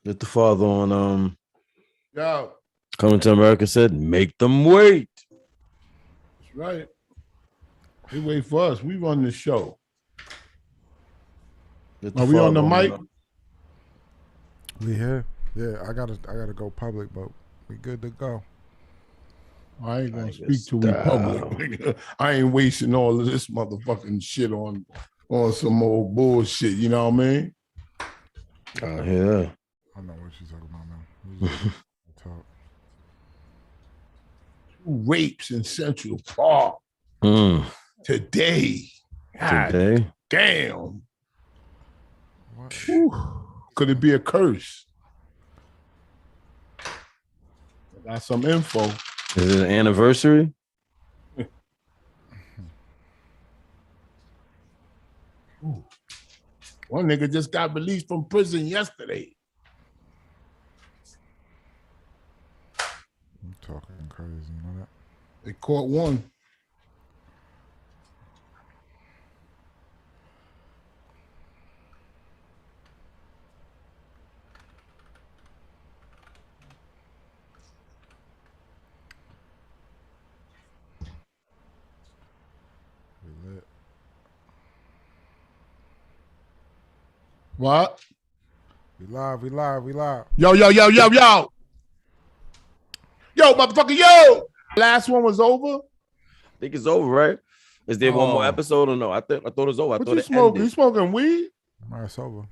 Get the father on Yo. Coming to America said, make them wait. That's right. They wait for us. We run the show. Are we on the mic? We here? Yeah, I gotta go public, but we good to go. I ain't gonna speak to we public. I ain't wasting all of this motherfucking shit on some old bullshit. You know what I mean? Yeah. I know what she's talking about now. Talk. 2 rapes in Central Park today. God damn. Could it be a curse? I got some info. Is it an anniversary? One nigga just got released from prison yesterday. I'm talking crazy, you know that? They caught one. What? We live. Yo. Yo, motherfucker, yo. Last one was over? I think it's over, right? Is there one more episode or no? I thought it was over. I thought you smoking? You smoking weed? No, it's over.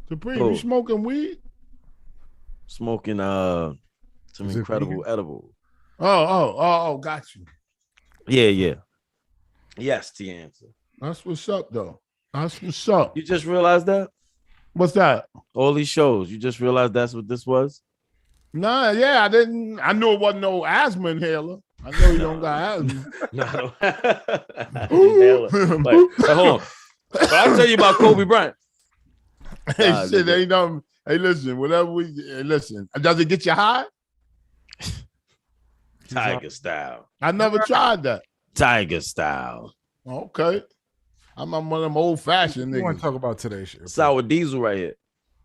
Supreme, you smoking weed? Smoking some incredible edible. Oh, got you. Yeah. Yes, to your answer. That's what's up, though. That's what's up. You just realized that? What's that? All these shows. You just realized that's what this was? Nah, yeah, I didn't. I knew it wasn't no asthma inhaler. I know you don't got asthma. No. But hold on. But I'll tell you about Kobe Bryant. Hey, shit, ain't nothing. Hey, listen, listen. Does it get you high? Tiger style. I never tried that. Tiger style. Okay. I'm one of them old-fashioned niggas. You want to talk about today's shit? Sour Diesel right here.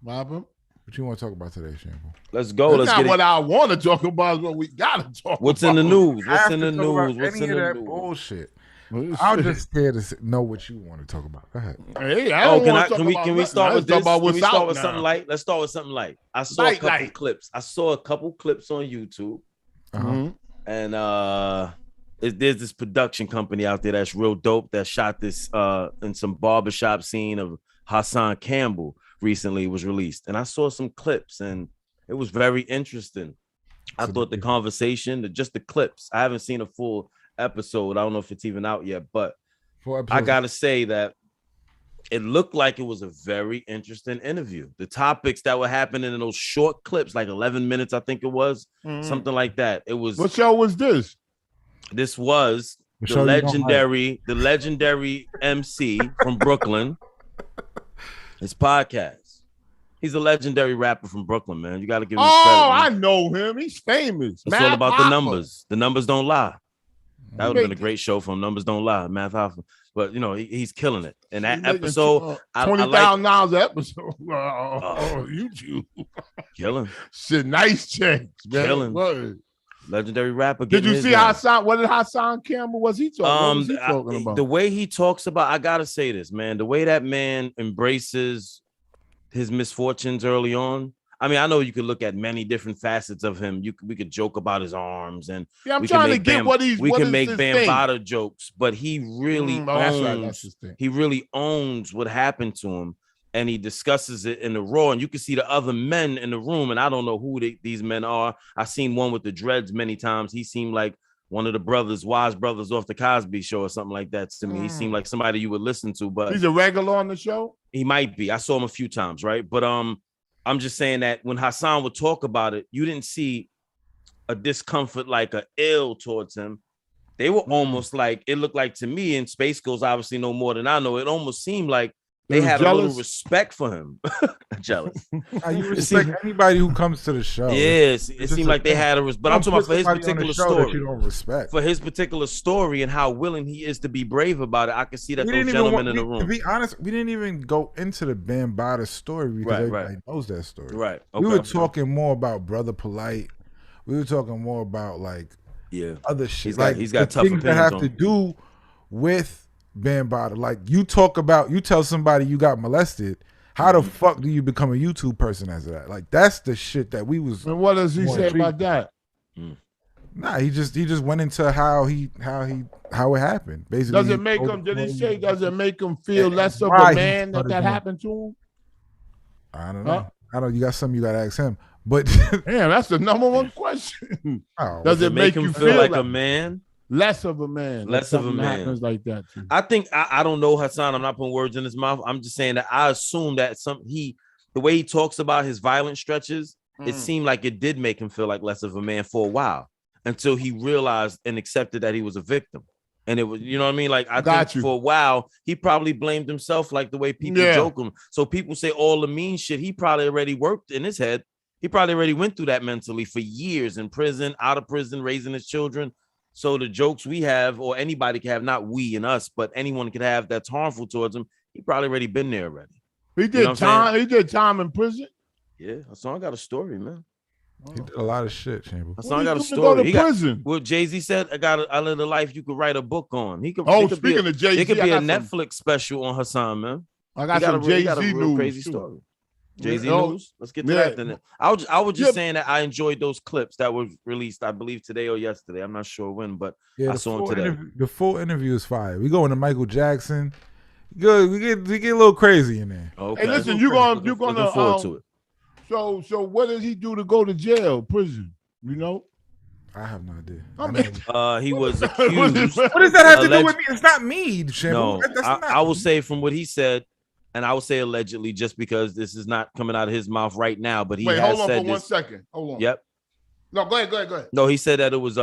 What happened? What you want to talk about today, Shampoo? Let's go. That's not what I want to talk about. Is what we got to talk What's about. in the news? What's in the Any news? What's of in the that news? bullshit. I'm just scared to know what you want to talk about. Go ahead. Hey, I don't want to talk about can we start with this? Can we start with now. something light? Let's start with something light. I saw a couple clips. I saw a couple clips on YouTube. And there's this production company out there that's real dope that shot this in some barbershop scene of Hassan Campbell recently was released. And I saw some clips and it was very interesting. I thought the conversation, just the clips, I haven't seen a full episode. I don't know if it's even out yet, but I gotta say that it looked like it was a very interesting interview. The topics that were happening in those short clips, like 11 minutes, I think it was, something like that. It was. What show was this? This was the legendary MC from Brooklyn. His podcast. He's a legendary rapper from Brooklyn, man. You got to give him credit. Oh, I know him. He's famous. It's all about the numbers. The numbers don't lie. That would have been a great show from Numbers Don't Lie, Math Hoffa. But, you know, he's killing it. And that episode, $20,000 episode on YouTube. Killing. Shit, nice change, man. Killing. Word. Legendary rapper. Did you see Hassan? What did Hassan Campbell? What was he talking about? The way he talks about, I gotta say this, man. The way that man embraces his misfortunes early on. I mean, I know you could look at many different facets of him. We could joke about his arms, and I'm trying to get what he's. We can make Bambaataa jokes, but he really owns. He really owns what happened to him. And he discusses it in the Raw, and you can see the other men in the room, and I don't know who these men are. I've seen one with the dreads many times. He seemed like one of the wise brothers off the Cosby Show or something like that to me. He seemed like somebody you would listen to, but he's a regular on the show? He might be. I saw him a few times, right? But I'm just saying that when Hassan would talk about it, you didn't see a discomfort like a ill towards him. They were almost like, it looked like to me, and Space Ghost obviously know more than I know, it almost seemed like they had jealous? a little respect for him. Jealous. You respect anybody who comes to the show. Yes, it seemed like they had a but I'm talking about for his particular story. You don't respect. For his particular story and how willing he is to be brave about it, I can see that those gentlemen in the room. To be honest, we didn't even go into the Bambaataa story because everybody knows that story. Right. Okay. We were talking more about Brother Polite. We were talking more about other shit. He's got tough things that have to do with Bambaataa. Like you tell somebody you got molested. How the fuck do you become a YouTube person after that? Like that's the shit that we was. And what does he say about that? Nah, he just went into how it happened. Basically, does it make him? Did he say? Does it make him feel less of a man that happened to him? I don't know. I don't. You got something you got to ask him. But damn, that's the number one question. Does it make you feel like a man? Less of a man. Less of a man. Happens like that too. I think I don't know Hassan. I'm not putting words in his mouth. I'm just saying that I assume that the way he talks about his violent stretches, it seemed like it did make him feel like less of a man for a while until he realized and accepted that he was a victim. And it was, you know what I mean? Like I think for a while he probably blamed himself, like the way people joke him. So people say all the mean shit. He probably already worked in his head. He probably already went through that mentally for years in prison, out of prison, raising his children. So the jokes we have, or anybody can have, not we and us, but anyone could have that's harmful towards him. He probably already been there already. He did time. He did time in prison. Yeah, Hassan got a story, man. He did a lot of shit, Chamber. Hassan got a story. He prison. Well, Jay-Z said, I lived a life you could write a book on. He could. Speaking of Jay-Z, it could be a Netflix special on Hassan, man. I got some Jay-Z news. Crazy story. Jay-Z news. Let's get to that then. I was just saying that I enjoyed those clips that were released, I believe today or yesterday. I'm not sure when, but I saw them today. The full interview is fire. We go into Michael Jackson. Good. We get a little crazy in there. Okay. Hey, listen, you're gonna looking forward to it. So what does he do to go to jail, prison? You know? I have no idea. He was accused. What does that have to do with me? It's not me, Shampoo. No, I will say from what he said. And I would say allegedly, just because this is not coming out of his mouth right now, but he has hold on said for 1 second. Hold on. Yep. No, go ahead. No, he said that it was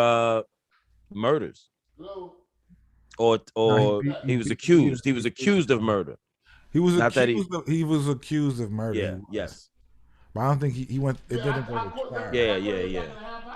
murders. Hello? Or he was accused. He was accused of murder. He was he was accused of murder. Yeah. Yes. But I don't think he went. It didn't go to trial. Yeah.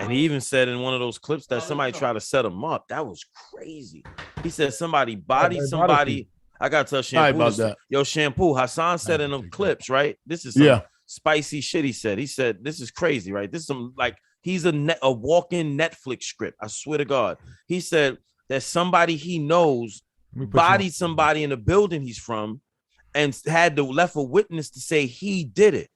And he even said in one of those clips that somebody tried to set him up. That was crazy. He said somebody bodied somebody. I gotta tell Shampoo about that. Yo, Shampoo. Hassan said in them clips, right? This is some spicy shit. He said, this is crazy, right? This is some like he's a walk-in Netflix script. I swear to God. He said that somebody he knows bodied somebody in the building he's from and had to left a witness to say he did it.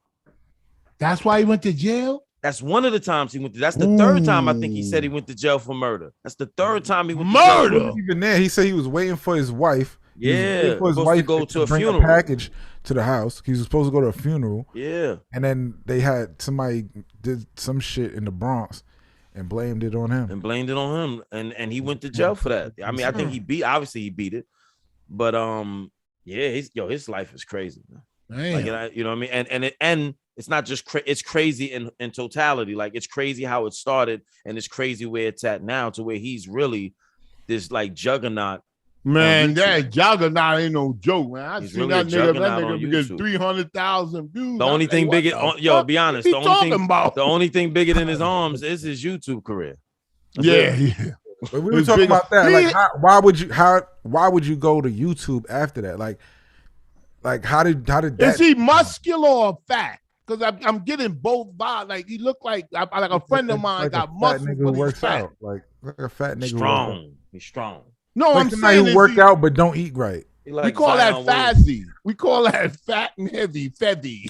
That's why he went to jail? That's one of the times he went to. That's the third time I think he said he went to jail for murder. That's the third time he went to jail. Even there, he said he was waiting for his wife. Yeah, for his wife to go to a bring funeral. A package to the house. He was supposed to go to a funeral. Yeah, and then they had somebody did some shit in the Bronx and blamed it on him. And he went to jail for that. I mean, I think he beat it, but his life is crazy, man. Like, you know what I mean? And it's not just it's crazy in totality. Like it's crazy how it started, and it's crazy where it's at now, to where he's really this like juggernaut. Man, that juggernaut ain't no joke, man. I seen really that nigga get 300,000 views. The only thing bigger, be honest. The only thing bigger than his arms is his YouTube career. Yeah. But we were talking about that. Like, why would you go to YouTube after that? Like how did that? Is he muscular or fat? Because I'm getting both vibes. Like he looked like a friend of mine got muscle, but he's fat. Out. Like a fat nigga. Strong. He's strong. No, I'm saying who work out but don't eat right. We call that fazzy. We call that fat and heavy, fetty,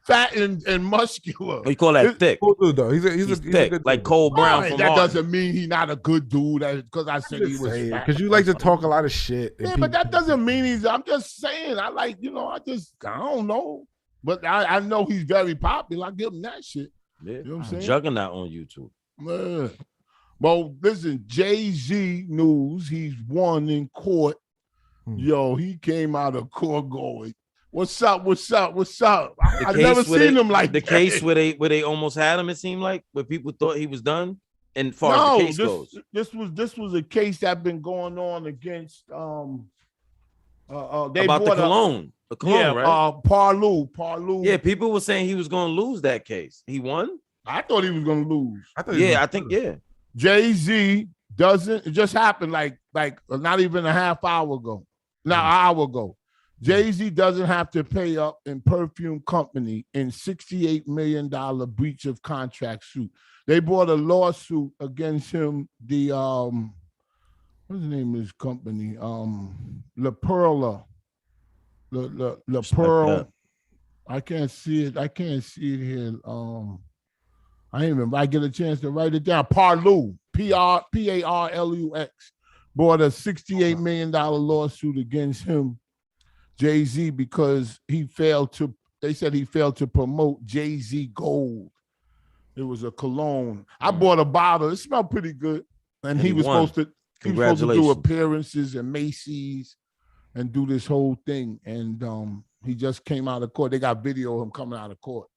fat and muscular. We call that thick. Cool dude, though. He's thick, good like Cole Brown. Right, that doesn't mean he's not a good dude. Because I said he was fat. Because you like to talk a lot of shit. Yeah, but that doesn't mean he's. I'm just saying. I don't know. But I know he's very popular. I give him that shit. Yeah, you know what I'm saying? Juggernaut on YouTube. Man. Well, listen, Jay-Z news. He's won in court. Yo, he came out of court going, What's up? I've never seen him like the that. case where they almost had him, it seemed like, where people thought he was done. And far as the case goes. This was a case that been going on against about the cologne. a clone, right? Parlu. Yeah, people were saying he was going to lose that case. He won. I thought he was going to lose. I think. Jay-Z doesn't. It just happened like not even a half hour ago. Not an hour ago. Jay-Z doesn't have to pay up in perfume company in $68 million breach of contract suit. They brought a lawsuit against him. The what's the name of his company? La Perla. La Pearl. I can't see it. Here. I get a chance to write it down. Parlu. Parlux. Brought a $68 million lawsuit against him, Jay-Z, because they said he failed to promote Jay-Z Gold. It was a cologne. I bought a bottle. It smelled pretty good. And he was supposed to do appearances in Macy's and do this whole thing. And he just came out of court. They got video of him coming out of court.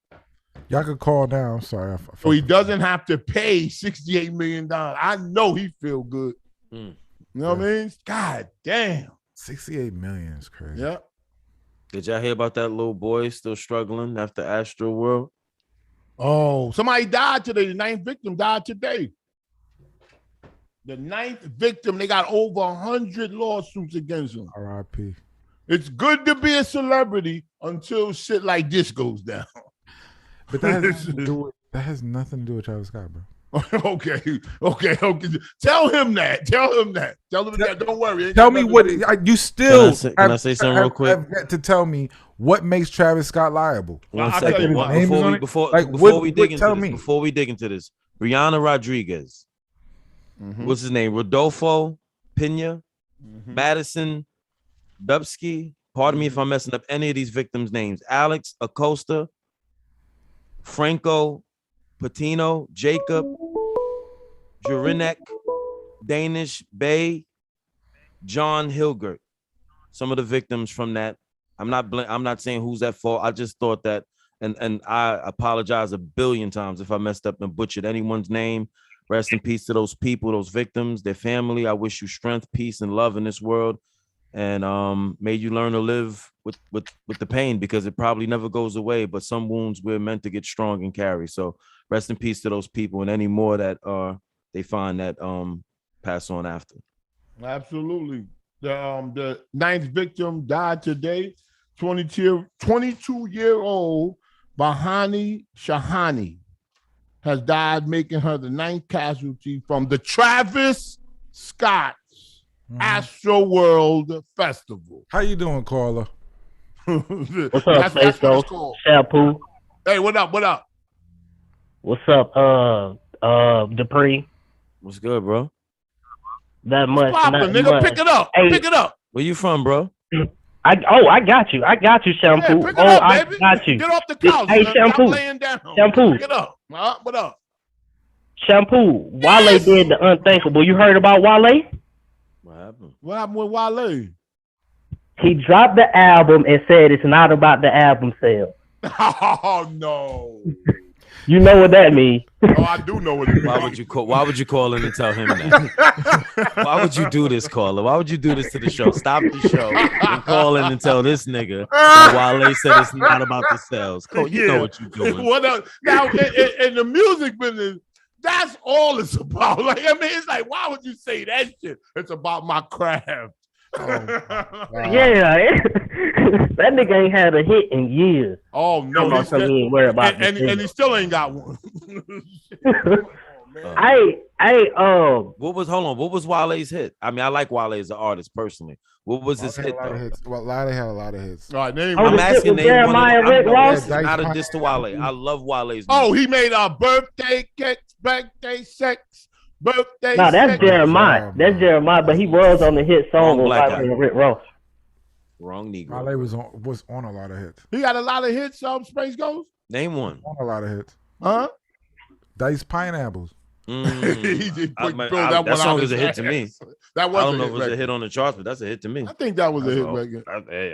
Y'all could call now. I'm sorry. So he doesn't have to pay $68 million. I know he feel good. You know what I mean? God damn. 68 million is crazy. Yeah. Did y'all hear about that little boy still struggling after Astroworld? Oh, somebody died today. The 9th victim died today. The 9th victim, they got over 100 lawsuits against him. R.I.P. It's good to be a celebrity until shit like this goes down. But that has nothing to do with Travis Scott, bro. Okay. Tell him that. Tell him that. Don't worry. Tell me what you still. Can I say something real quick? Have yet to tell me what makes Travis Scott liable. One second. Before we dig into this, Brianna Rodriguez. What's his name? Rodolfo Pena, Madison Dubsky. Pardon me if I'm messing up any of these victims' names. Alex Acosta, Franco Patino, Jacob Jurinek, Danish Bay, John Hilgert. Some of the victims from that. I'm not saying who's at fault. I just thought that, and I apologize a billion times if I messed up and butchered anyone's name. Rest in peace to those people, those victims, their family. I wish you strength, peace, and love in this world. And may you learn to live with the pain, because it probably never goes away. But some wounds we're meant to get strong and carry. So rest in peace to those people, and any more that they find that pass on after. Absolutely. The 9th victim died today. 22-year-old Bahani Shahani has died, making her the 9th casualty from the Travis Scott Astroworld Festival. How you doing, Carla? What's up, Faisal? Shampoo. Hey, what up? What's up, Dupree? What's good, bro? That much. Nigga, much. Pick it up. Hey, pick it up. Where you from, bro? I got you, Shampoo. Yeah, pick it up, baby. I got you. Get off the couch. Hey, Shampoo. I'm laying down. Shampoo. Pick it up. What up? Shampoo. Wale did the unthinkable. You heard about Wale? What happened? What happened with Wale? He dropped the album and said it's not about the album sale. Oh no. You know what that means. Oh, I do know what it means. Why would you call in and tell him that? Why would you do this, caller? Why would you do this to the show? Stop the show and call in and tell this nigga that Wale said it's not about the sales. Cole, you know what you're doing. What up? Now, in the music business, that's all it's about. Like, I mean, it's like, why would you say that shit? It's about my craft. Yeah, that nigga ain't had a hit in years. Oh no, he ain't worried about and he still ain't got one. What was Wale's hit? I mean, I like Wale as an artist personally. What was his hit though? Wale had a lot of hits. All right, name. I'm asking name one. It's not a diss to Wale. I love Wale's music. Oh, he made a birthday cake, birthday sex, birthday. No, that's Jeremiah. That's Jeremiah, but he was on the hit song with Rick Ross. Wrong Negro. Wale was on a lot of hits. He got a lot of hits. Space Ghost. Name one. On a lot of hits. Huh? Diced Pineapples. That song is a hit to me. That was. I don't know if it was a hit on the charts, but that's a hit to me. I think that was a hit record.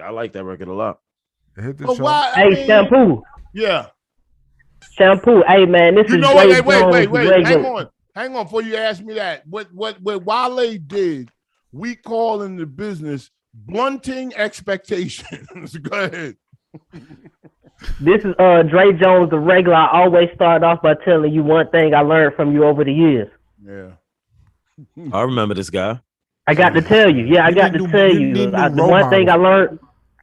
I like that record a lot. It hit the show. Hey, Shampoo. Yeah. Shampoo. Hey, man, this is. You know what? Wait. Hang on. Before you ask me that, what Wale did, we call in the business blunting expectations. Go ahead. This is Dre Jones, the regular. I always start off by telling you one thing I learned from you over the years. Yeah. I remember this guy. I got to tell you. Yeah, I got to tell you. The one thing I learned.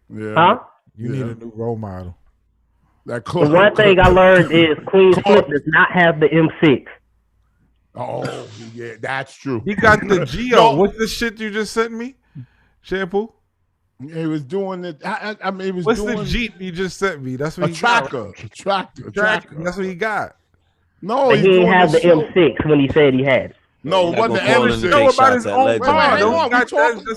Yeah. Huh? You need a new role model. The one thing I learned is Queen Flip does not have the M6. Oh, yeah, that's true. He got the Geo. What's the shit you just sent me? Shampoo? He was doing it. I mean, he was What's doing the Jeep you just sent me? That's what a he tracker. got. A tractor. That's what he got. No, he didn't have the M6 when he said he had it. No, it wasn't the M6. No, about his own car. Hang on,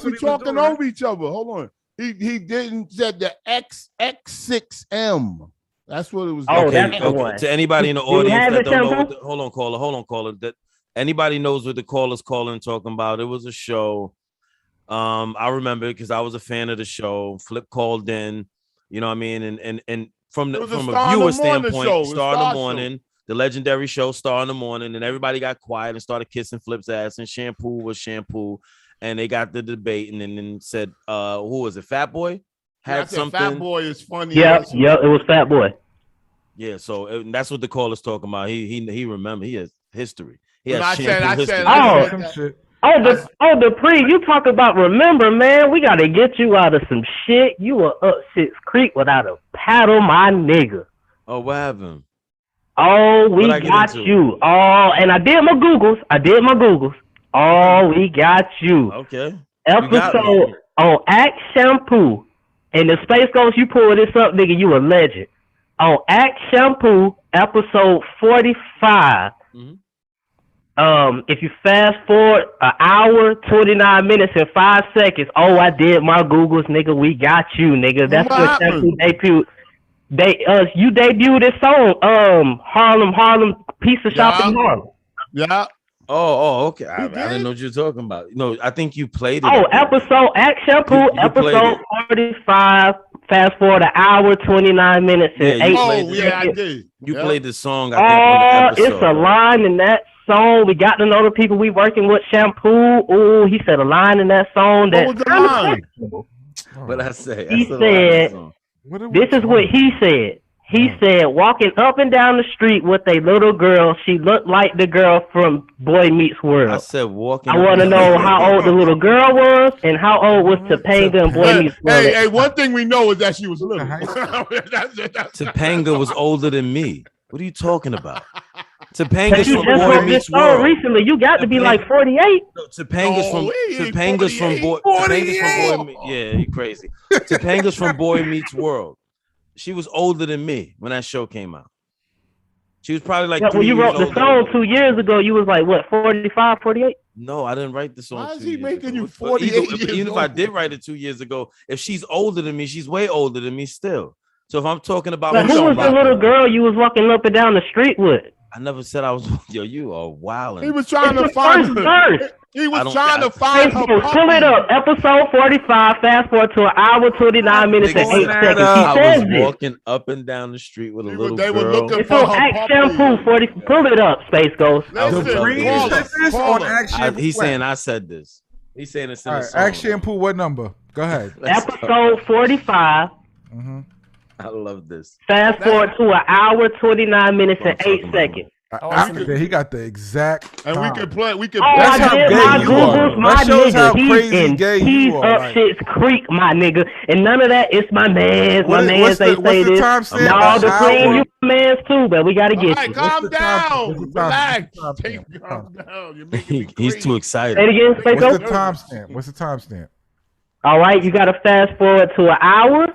We talking over each other. Hold on. He didn't said the X6M. That's what it was. Oh, that's the one. To anybody in the audience that don't know, hold on, caller. That anybody knows what the caller's calling and talking about. It was a show. I remember because I was a fan of the show. Flip called in, you know what I mean, and from a viewer standpoint, Star in the Morning, the legendary show Star in the Morning, and everybody got quiet and started kissing Flip's ass, and shampoo was shampoo, and they got the debate, and then said, who was it? Fat Boy had something. Fat Boy is funny. Yeah, it was Fat Boy. Yeah, so that's what the caller's talking about. He remember. He has history. He has history. The pre, you talk about remember, man. We gotta get you out of some shit. You were up Sixth Creek without a paddle, my nigga. Oh, what happened? Oh, we got you. Oh, and I did my Googles. Oh, we got you. Okay. Episode on Axe Shampoo. And the Space Ghost, you pull this up, nigga, you a legend. On Axe Shampoo, episode 45. Mm-hmm. If you fast forward an hour, 29 minutes, and 5 seconds, oh, I did my Googles, nigga. We got you, nigga. That's what Shampoo debuted. You debuted this song, Harlem, piece of shop in Harlem. Yeah. Oh, okay. I didn't know what you're talking about. No, I think you played it. Oh, episode Axe Shampoo, episode 45. Fast forward an hour, 29 minutes, and 8 seconds. I did. You played the song. I think on the episode. It's a line in that song. We got to know the people we working with. Shampoo. Oh, he said a line in that song. What was the line? What I say? He said, this is what he said. He said, walking up and down the street with a little girl, she looked like the girl from Boy Meets World. I said walking. I want to know how old the little girl was and how old was Topanga and Boy Meets World. Hey, one thing we know is that she was little. Topanga was older than me. What are you talking about? Topanga's from Boy Meets World. Recently, you got to be like 48. No, Topanga's from Boy. Yeah, you crazy. Topanga's from Boy Meets World. She was older than me when that show came out. She was probably like 3 when you years wrote the song 2 years ago, you was like, what, 45, 48? No, I didn't write the song. Why is he making you 48 even if I did write it 2 years ago, if she's older than me, she's way older than me still. So if I'm talking about who was the little girl you was walking up and down the street with? I never said I was. Yo, you are wilding. He was trying to find her. He was trying to find her. Pull it up. Episode 45. Fast forward to an hour, 29 minutes, and 8 seconds. I was walking up and down the street with a little girl. Were looking it's on Axe Shampoo 40. Pull it up, Space Ghost. He's saying I said this. He's saying it's in the song. Axe Shampoo, what number? Go ahead. Episode 45. Mm-hmm. I love this. Fast forward to an hour, 29 minutes, and 8 seconds. He got the exact and time. we can play. That's how gay you are. That shows how crazy gay you are. He's up Shit's Creek, my nigga, and none of that. It's my man's. My man's. They say this. No, the Queen, you man's too, but we gotta get you. Calm down. Relax. Calm down. You're making me crazy. He's too excited. Say it again, What's the timestamp? What's the timestamp? All right, you got to fast forward to an hour,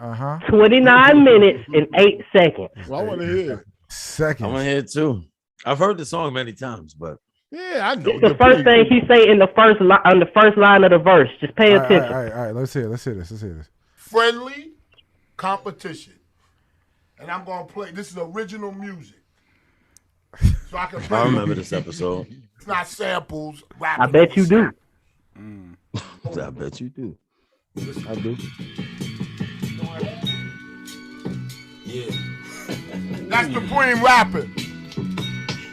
29 minutes, and 8 seconds. Well, I want to hear. Seconds. I want to hear it too. I've heard the song many times, but yeah, I know. It's the first thing he say in the first on the first line of the verse. Just pay attention. All right. Let's hear this. Friendly competition, and I'm gonna play. This is original music, so I can play. I remember this episode. It's not samples. I bet you do. I bet you do. I do. Yeah. That's the Queen rapping.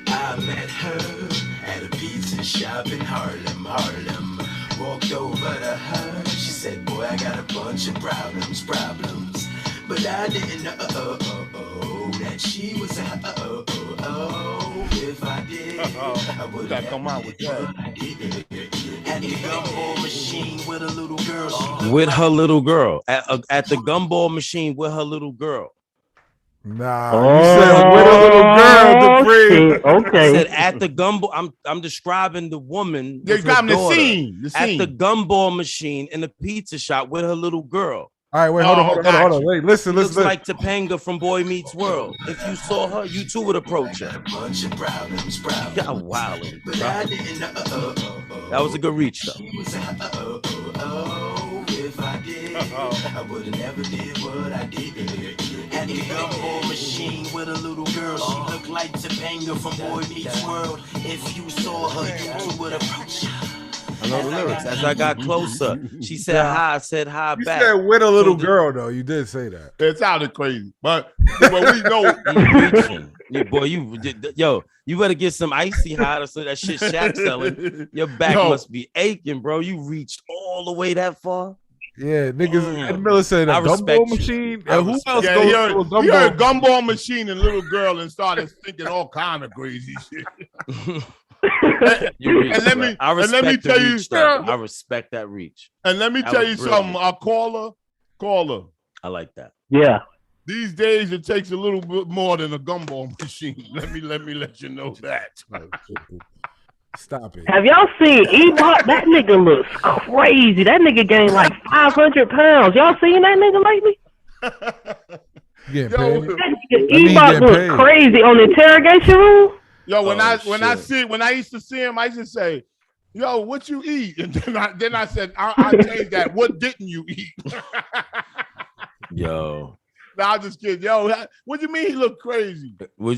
I met her at a pizza shop in Harlem. Walked over to her. She said, boy, I got a bunch of problems. But I didn't know that she was if I did, I would have come out with that. At the gumball machine with a little girl. With her little girl. At the gumball machine with her little girl. Nah, you said with a little girl, Dupree. Okay. I said at the gumball. I'm describing the woman. They're describing the scene. At the gumball machine in the pizza shop with her little girl. All right, wait, hold on. Wait, listen. Looks like Topanga from Boy Meets World. If you saw her, you too would approach her. Yeah, wow. That was a good reach, though. If I did, I would have never did what I did. At the gumball machine with a little girl, she looked like Topanga from Boy Meets World. If you saw her, you too would approach her. I know the lyrics. As I got closer, she said hi. I said hi back. You said with a little girl, though. You did say that. It sounded crazy, but we know. You better get some icy hot or so that shit Shaq selling. Your back must be aching, bro. You reached all the way that far. Yeah, niggas. Ed Miller said a gumball machine. And who else goes to a gumball? He heard gumball machine and little girl and started thinking all kind of crazy shit. Let me tell you, I respect that reach. And let me tell you something. A caller. I like that. Yeah. These days it takes a little bit more than a gumball machine. Let me let you know that. Stop it. Have y'all seen Ebot? That nigga looks crazy. That nigga gained like 500 pounds. Y'all seen that nigga lately? That nigga Ebot looks crazy on the interrogation room. Yo, when I used to see him, I used to say, "Yo, what you eat?" And then I said, "I changed that. What didn't you eat?" Yo. Nah, I'm just kidding. Yo, what do you mean he look crazy?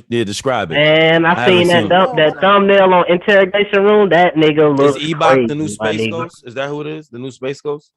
Describe it. And I seen that thumbnail on interrogation room. That nigga looks crazy. Is Ebot the new Space Ghost? Is that who it is? The new Space Ghost?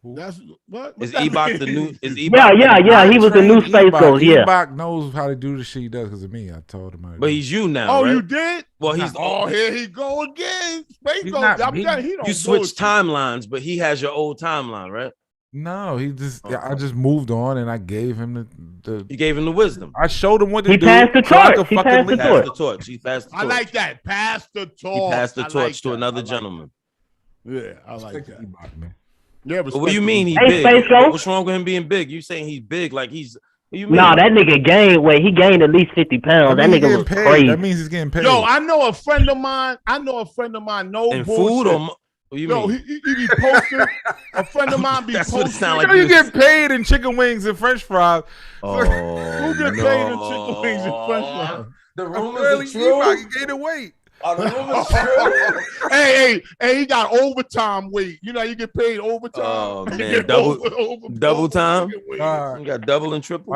That's what? Is Ebot the new? Is Ebot? Yeah. He was the new Space Ghost. Yeah. Ebot knows how to do the shit he does because of me. I told him. But he's you now. Oh, right? You did? Well, he's. Oh, here he go again. Space Ghost. I'm telling you, he don't. You switch timelines, but he has your old timeline, right? No, he just. Okay. I just moved on and I gave him the. You gave him the wisdom. I showed him what to do. He passed the torch. He passed the torch. I like that. Pass the torch. He passed the torch to another gentleman. Yeah, I like that. Yeah, but what do you mean he's big? What's wrong with him being big? You saying he's big like he's? Nah, that nigga gained weight. He gained at least 50 pounds. That nigga was crazy. That means he's getting paid. Yo, I know a friend of mine. No and bullshit. Food or what you mean? He be posting. A friend of mine be That's posting. What it sound like. You get paid in chicken wings and French fries. Who get paid in chicken wings and French fries? The rumors are true. He gained weight. Hey, he got overtime weight. You know, you get paid overtime. Oh man, double time. You got double and triple.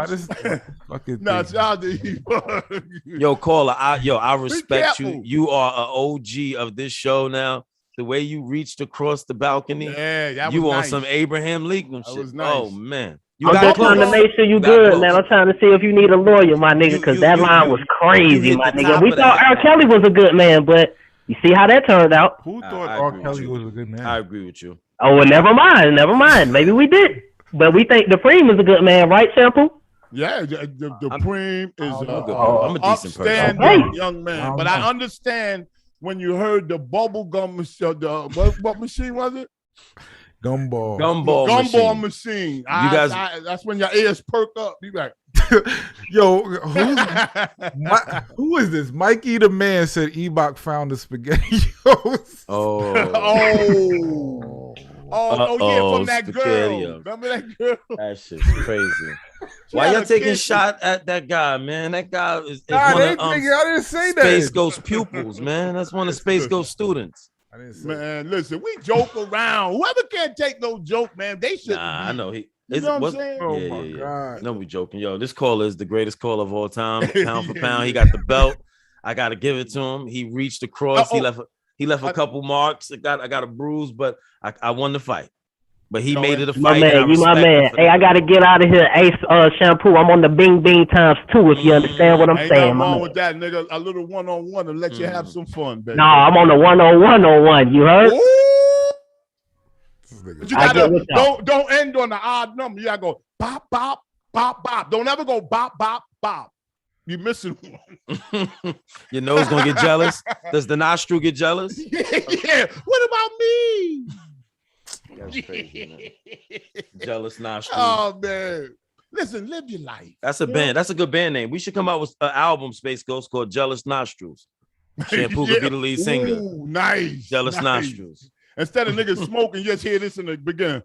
Yo, caller, I respect you. You are an OG of this show now. The way you reached across the balcony, you on some Abraham Lincoln shit. Nice. Oh man. I'm just trying to make sure you good, man. I'm trying to see if you need a lawyer, my nigga, because that line was crazy, my nigga. We thought R. Kelly was a good man, but you see how that turned out. Who thought R. Kelly was a good man? I agree with you. Oh, well, never mind. Maybe we did. But we think Dupree is a good man, right, Shampoo? Yeah, Dupree is I'm a decent person. Young man. But I understand when you heard the bubble gum machine, what machine was it? Gumball machine. That's when your ears perk up. You like, yo, who is this? Mikey the Man said Ebot found the SpaghettiOs. Yeah, from that girl. Remember that girl? That shit's crazy. Why y'all taking shot at that guy, man? That guy is one of I didn't say that. Space Ghost pupils, man. That's one of Space Ghost students. Man, listen, we joke around. Whoever can't take no joke, man, they should. I know he. You know what I'm saying? Oh my God. No, we joking. Yo, this caller is the greatest caller of all time. Pound for pound, he got the belt. I gotta give it to him. He reached across. He left a couple marks. I got a bruise, but I won the fight. But he made it a fight. You my man. Hey, I gotta get out of here. Ace Shampoo. I'm on the Bing Bing times 2. If you understand what I'm saying. Ain't nothing wrong with that, nigga. A little 1-on-1 to let you have some fun, baby. Nah, I'm on the 1-on-1. You heard? nigga. But you gotta don't end on the odd number. You gotta go bop, bop, bop, bop. Don't ever go bop, bop, bop. You're missing one. Your nose gonna get jealous. Does the nostril get jealous? Yeah. What about me? That's crazy, man. Jealous nostril. Oh man. Listen, live your life. That's a band. That's a good band name. We should come out with an album, Space Ghost, called Jealous Nostrils. Shampoo could be the lead singer. Ooh, nice. Jealous Nostrils. Instead of niggas smoking, just hear this in the beginning.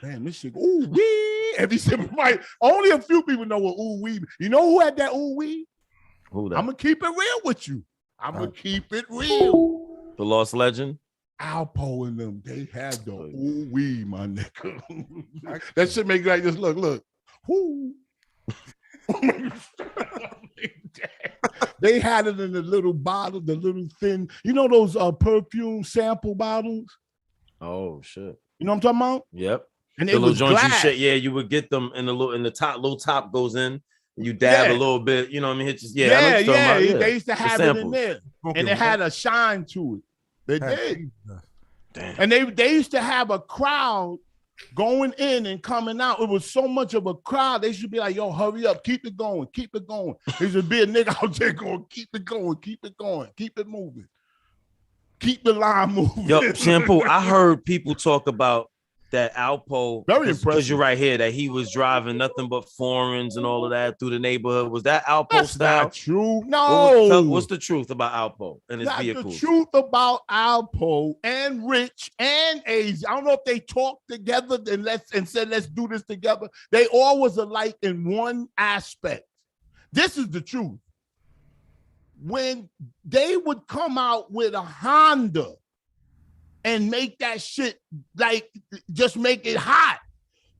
Man, this shit, ooh wee. Every single right. Only a few people know what ooh wee. You know who had that ooh wee? Who that? I'm gonna keep it real with you. I'm gonna keep it real. The Lost Legend. Alpo and them, they had the ooh wee, my nigga. That shit make like this. Look. Whoo. They had it in the little bottle, the little thin. You know those perfume sample bottles? Oh shit. You know what I'm talking about? Yep. And the little joints you shit, yeah, you would get them in the top, little top goes in, and you dab a little bit, you know what I mean? Hit just, yeah. They used to have it in there. And it had a shine to it. They did. Damn. And they used to have a crowd going in and coming out. It was so much of a crowd. They should be like, yo, hurry up, keep it going, keep it going. There should be a nigga out there going, keep it going, keep it going, keep it moving. Keep the line moving. Yo, Shampoo, I heard people talk about that Alpo, very impressive. Because you're right here, that he was driving nothing but foreigns and all of that through the neighborhood. Was that Alpo That's style? Not true. No. What's the truth about Alpo and his vehicles? The truth about Alpo and Rich and AZ. I don't know if they talked together and said, let's do this together. They all was alike in one aspect. This is the truth. When they would come out with a Honda and make that shit, like, just make it hot.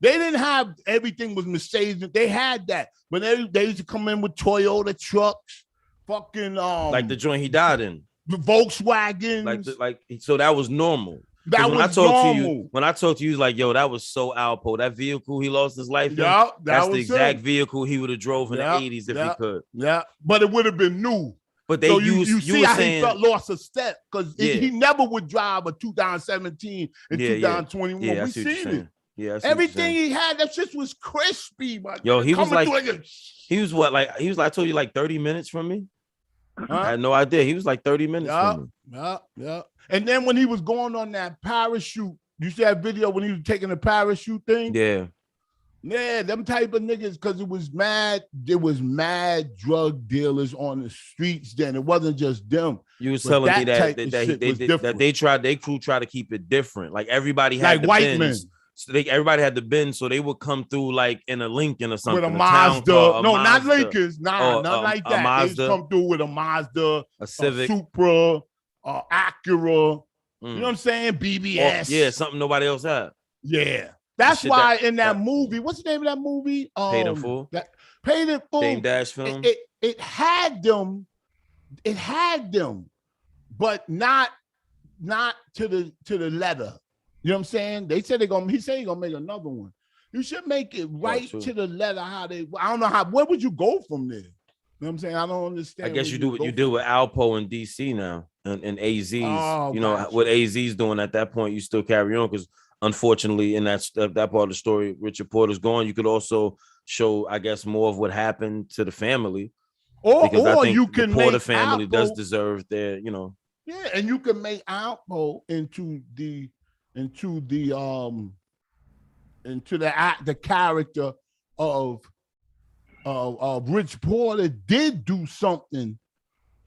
They didn't have everything was Mercedes. They had that. But they used to come in with Toyota trucks, fucking like the joint he died in. The Volkswagens. So that was normal. That when was I talked normal. to you, when I talked to you, like, yo, that was so Alpo. That vehicle he lost his life in, that's the exact vehicle he would have drove in the 80s if he could. Yeah, but it would have been new. But they you see how he lost a step because he never would drive a 2017 and 2021. Yeah, we seen it. Yeah, everything he had, that shit was crispy. Yo, he was like, I told you, like 30 minutes from me. I had no idea. He was like 30 minutes from me. Yeah. And then when he was going on that parachute, you see that video when he was taking the parachute thing? Yeah. Yeah, them type of niggas, because it was mad drug dealers on the streets then. It wasn't just them. You was telling me that they crew tried to keep it different. Like everybody had like white men. So everybody had the bins, so they would come through like in a Lincoln or something. With a Mazda. Not Lincolns. Nah, nothing like that. Mazda, they come through with a Mazda, a Civic, a Supra, Acura. You know what I'm saying? BBS. Something nobody else had. Yeah. That's why in that movie, what's the name of that movie? Paid in Full. Paid in Full. Dame Dash film. It had them. It had them, but not to the letter. You know what I'm saying? He said he's gonna make another one. You should make it right to the letter. I don't know where would you go from there? You know what I'm saying? I don't understand. I guess you do what you do with Alpo and DC now and AZ's. What AZ's doing at that point, you still carry on because unfortunately, in that part of the story, Richard Porter's gone. You could also show, I guess, more of what happened to the family. Because I think the Porter family does deserve their, Yeah, and you can make Alpo into the character of Rich Porter did do something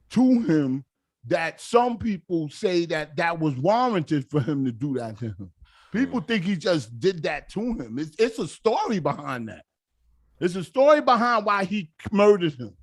to him that some people say that was warranted for him to do that to him. People think he just did that to him. It's a story behind that. It's a story behind why he murdered him.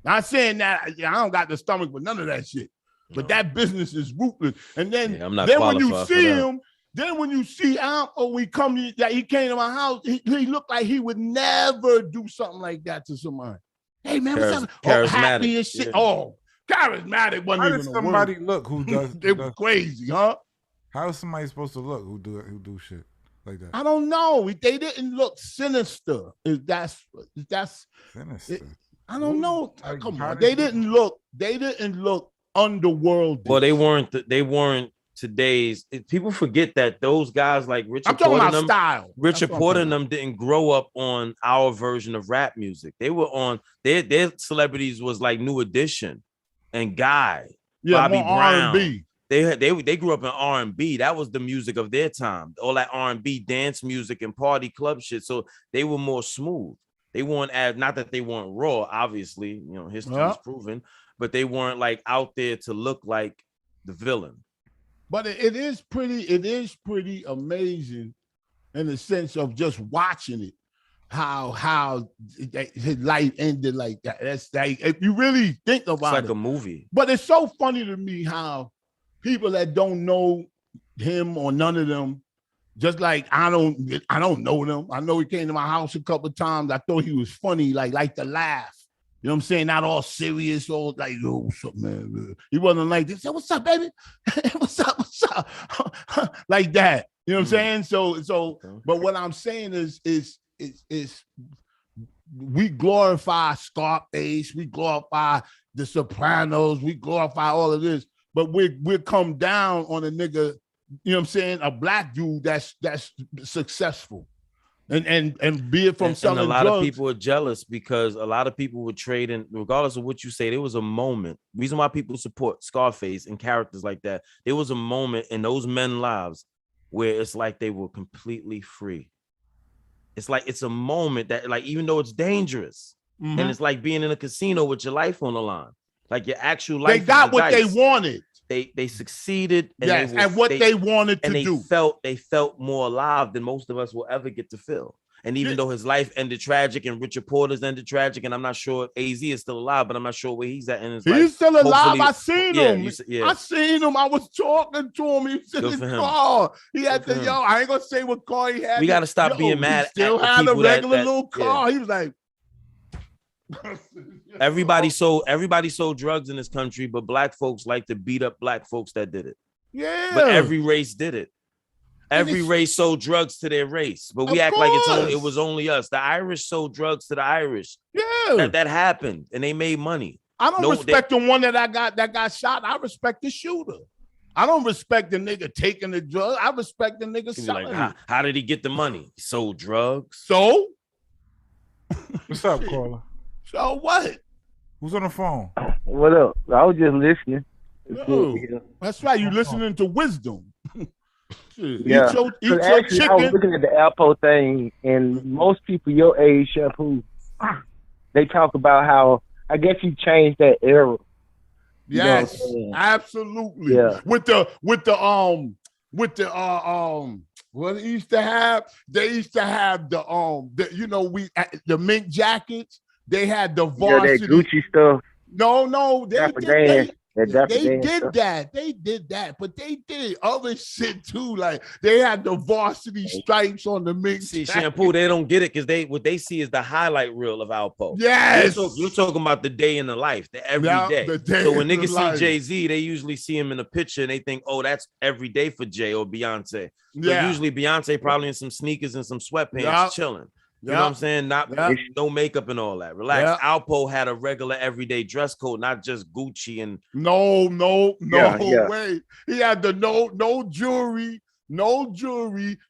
Not saying that I don't got the stomach for none of that shit, but that business is ruthless. And then, when you see him, then when you see Alpo, he came to my house, he looked like he would never do something like that to somebody. Hey man, what's up? Happy as shit. Yeah. Oh, charismatic wasn't even a word. How does somebody look who does? It was crazy, huh? How is somebody supposed to look who do shit like that? I don't know. They didn't look sinister. That's sinister. I don't know. Come on. They didn't look underworldly. Well, they weren't today's people forget that those guys like I'm Richard talking Porter about and them, style. Richard Porter and them didn't grow up on our version of rap music. They were on their celebrities was like New Edition and Guy, Bobby more Brown. R&B. They grew up in R&B. That was the music of their time. All that R&B dance music and party club shit. So they were more smooth. They weren't as, not that they weren't raw, obviously, you know, history is proven, but they weren't like out there to look like the villain. But it is pretty amazing in the sense of just watching it, how his life ended like that. That's like, if you really think about it's like a movie. But it's so funny to me how people that don't know him or none of them, just like I don't know them. I know he came to my house a couple of times. I thought he was funny, like to laugh. You know what I'm saying? Not all serious, all like, yo, what's up, man? He wasn't like this. What's up, baby? What's up? Like that. You know what I'm saying? So, but what I'm saying is we glorify Scarface, we glorify The Sopranos, we glorify all of this, but we're come down on a nigga, you know what I'm saying, a black dude that's successful. And be it from selling drugs. And a lot drugs, of people are jealous because a lot of people would trade in, regardless of what you say, there was a moment. Reason why people support Scarface and characters like that, there was a moment in those men's lives where it's like they were completely free. It's like it's a moment that, like, even though it's dangerous, and it's like being in a casino with your life on the line, like your actual life. They got what they wanted. They succeeded, and at what they wanted to do. They felt more alive than most of us will ever get to feel. And even though his life ended tragic and Richard Porter's ended tragic, and I'm not sure AZ is still alive, but I'm not sure where he's at in his life. He's still alive. I seen him. I seen him. I was talking to him. He was in his car. He had the I ain't gonna say what car he had. We gotta stop being mad. He still had a regular little car. He was like. Everybody sold drugs in this country, but black folks like to beat up black folks that did it. Yeah. But every race did it. Every race sold drugs to their race, but we act like it was only us. The Irish sold drugs to the Irish. Yeah. That happened, and they made money. I don't respect the one that got shot. I respect the shooter. I don't respect the nigga taking the drugs. I respect the nigga selling. Like, how did he get the money? He sold drugs. So? What's up, caller? So what? Who's on the phone? What up? I was just listening. That's right. You listening to wisdom. Yeah. Eat your chicken. I was looking at the Alpo thing, and most people your age, Shampoo, they talk about how I guess you changed that era. Yes, absolutely. Yeah. With the what they used to have? They used to have the mink jackets. They had the varsity. Yeah, that Gucci stuff. No, they did that. They did that, but they did other shit too. Like they had the varsity stripes on the mink. See, Shampoo, they don't get it because what they see is the highlight reel of Alpo. Yes, you're talking about the day in the life, the everyday. So when niggas see Jay-Z, they usually see him in a picture and they think, oh, that's every day for Jay or Beyonce. But usually Beyonce probably in some sneakers and some sweatpants chilling. You know what I'm saying? No makeup and all that. Relax. Alpo had a regular everyday dress code, not just Gucci and no way. He had the no jewelry,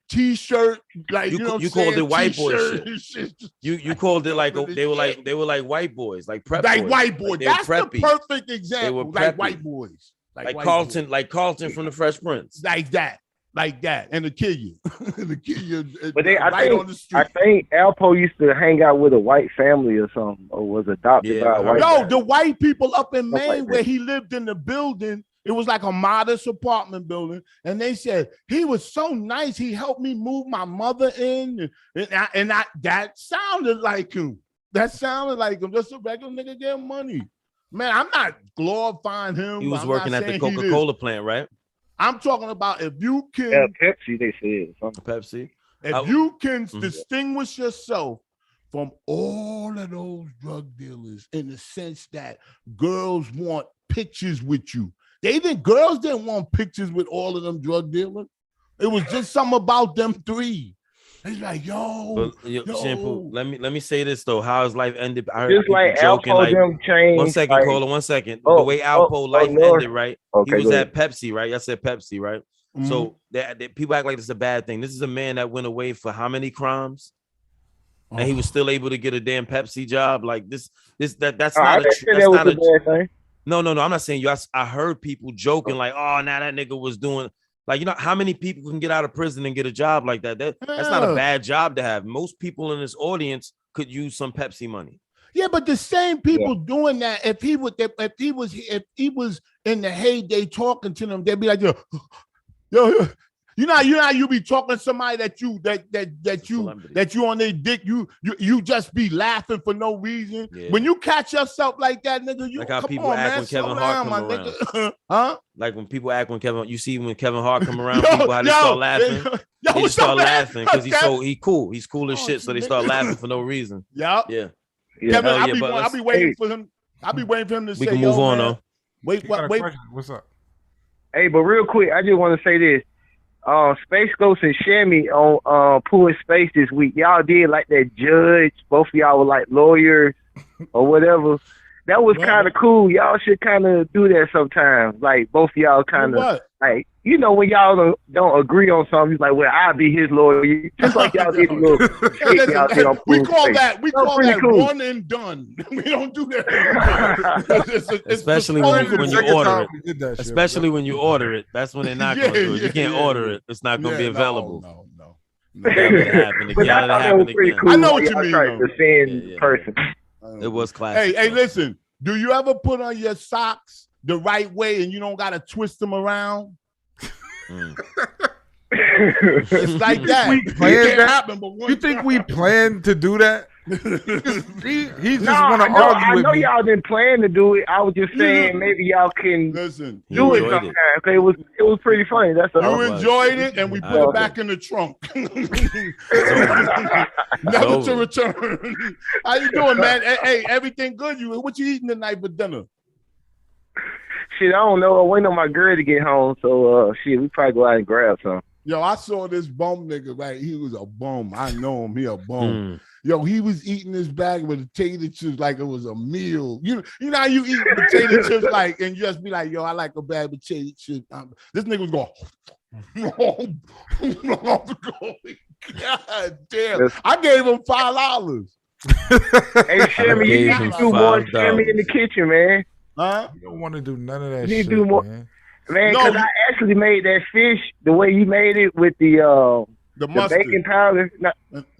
t-shirt. Like you called it white boy shit. You called it like they were like white boys, like prep boys. White boys. That's the perfect example. They were like white boys. Like Carlton from the Fresh Prince. Like that, and to kill you. But I think Alpo used to hang out with a white family or something, or was adopted by a white family. The white people up in Maine where he lived in the building, it was like a modest apartment building, and they said he was so nice. He helped me move my mother in, and that sounded like him. Just a regular nigga getting money. Man, I'm not glorifying him. He was working at the Coca-Cola plant, right? I'm talking about if you can Pepsi, they said Pepsi. If you can distinguish yourself from all of those drug dealers in the sense that girls want pictures with you. Girls didn't want pictures with all of them drug dealers. It was just something about them three. He's like, yo, Shampoo. Let me say this though. How his life ended. I heard Just people like joking. Alpo Like, them changed. 1 second, like, caller. 1 second. The way Alpo life ended, right? Okay, he was at Pepsi, right? I said Pepsi, right? Mm-hmm. So that people act like it's a bad thing. This is a man that went away for how many crimes? And he was still able to get a damn Pepsi job. Like that's not a bad thing. No. I'm not saying you. I heard people joking like, oh, now that nigga was doing like, you know, how many people can get out of prison and get a job like that? That's not a bad job to have. Most people in this audience could use some Pepsi money. Yeah, but the same people doing that, if he was in the heyday talking to them, they'd be like, yo, you be talking to somebody that you on their dick, you just be laughing for no reason. Yeah. When you catch yourself like that, nigga, you like how come people on, act man, when Kevin Hart come around. Huh? Like when people act when Kevin Hart come around, people how they start laughing. They just start laughing because he's cool. He's cool as shit, so they start laughing for no reason. Yeah. Kevin, I'll be waiting for him. I'll be waiting for him to say, we can move on though. Wait. What's up? Hey, but real quick, I just want to say this. Space Ghost and Shammy on PooNSpace this week. Y'all did like that judge. Both of y'all were like lawyers or whatever. That was kind of cool. Y'all should kind of do that sometimes. Like both of y'all kind of like, you know, when y'all don't agree on something, like, well, I'll be his lawyer. Just like y'all did a little shit y'all did on we call that cool. one and done. We don't do that. Especially when you order it. Especially when you order it. That's when they're not going to do it. You can't order it. It's not going to be available. No. I know what you mean. The same person. It was classic. Hey, listen. Do you ever put on your socks the right way and you don't gotta twist them around? It's like that. You think we plan to do that? He just want to argue with me. I know y'all didn't plan to do it. I was just saying maybe y'all can do it sometime. It was pretty funny. That's all. You enjoyed it, and we put it back in the trunk. Never to return. How you doing, man? Hey, everything good? What you eating tonight for dinner? Shit, I don't know. I'm waiting on my girl to get home, so we probably go out and grab some. Yo, I saw this bum nigga, right? He was a bum. I know him. He a bum. Yo, he was eating this bag with potato chips like it was a meal. You know how you eat potato chips like, and you just be like, yo, I like a bag of potato chips. This nigga was going, God damn. I gave him $5. Hey, Shammy, you need to do more Shammy in the kitchen, man. Huh? You don't want to do none of that shit, do more, man. Man, because I actually made that fish the way you made it with the baking powder,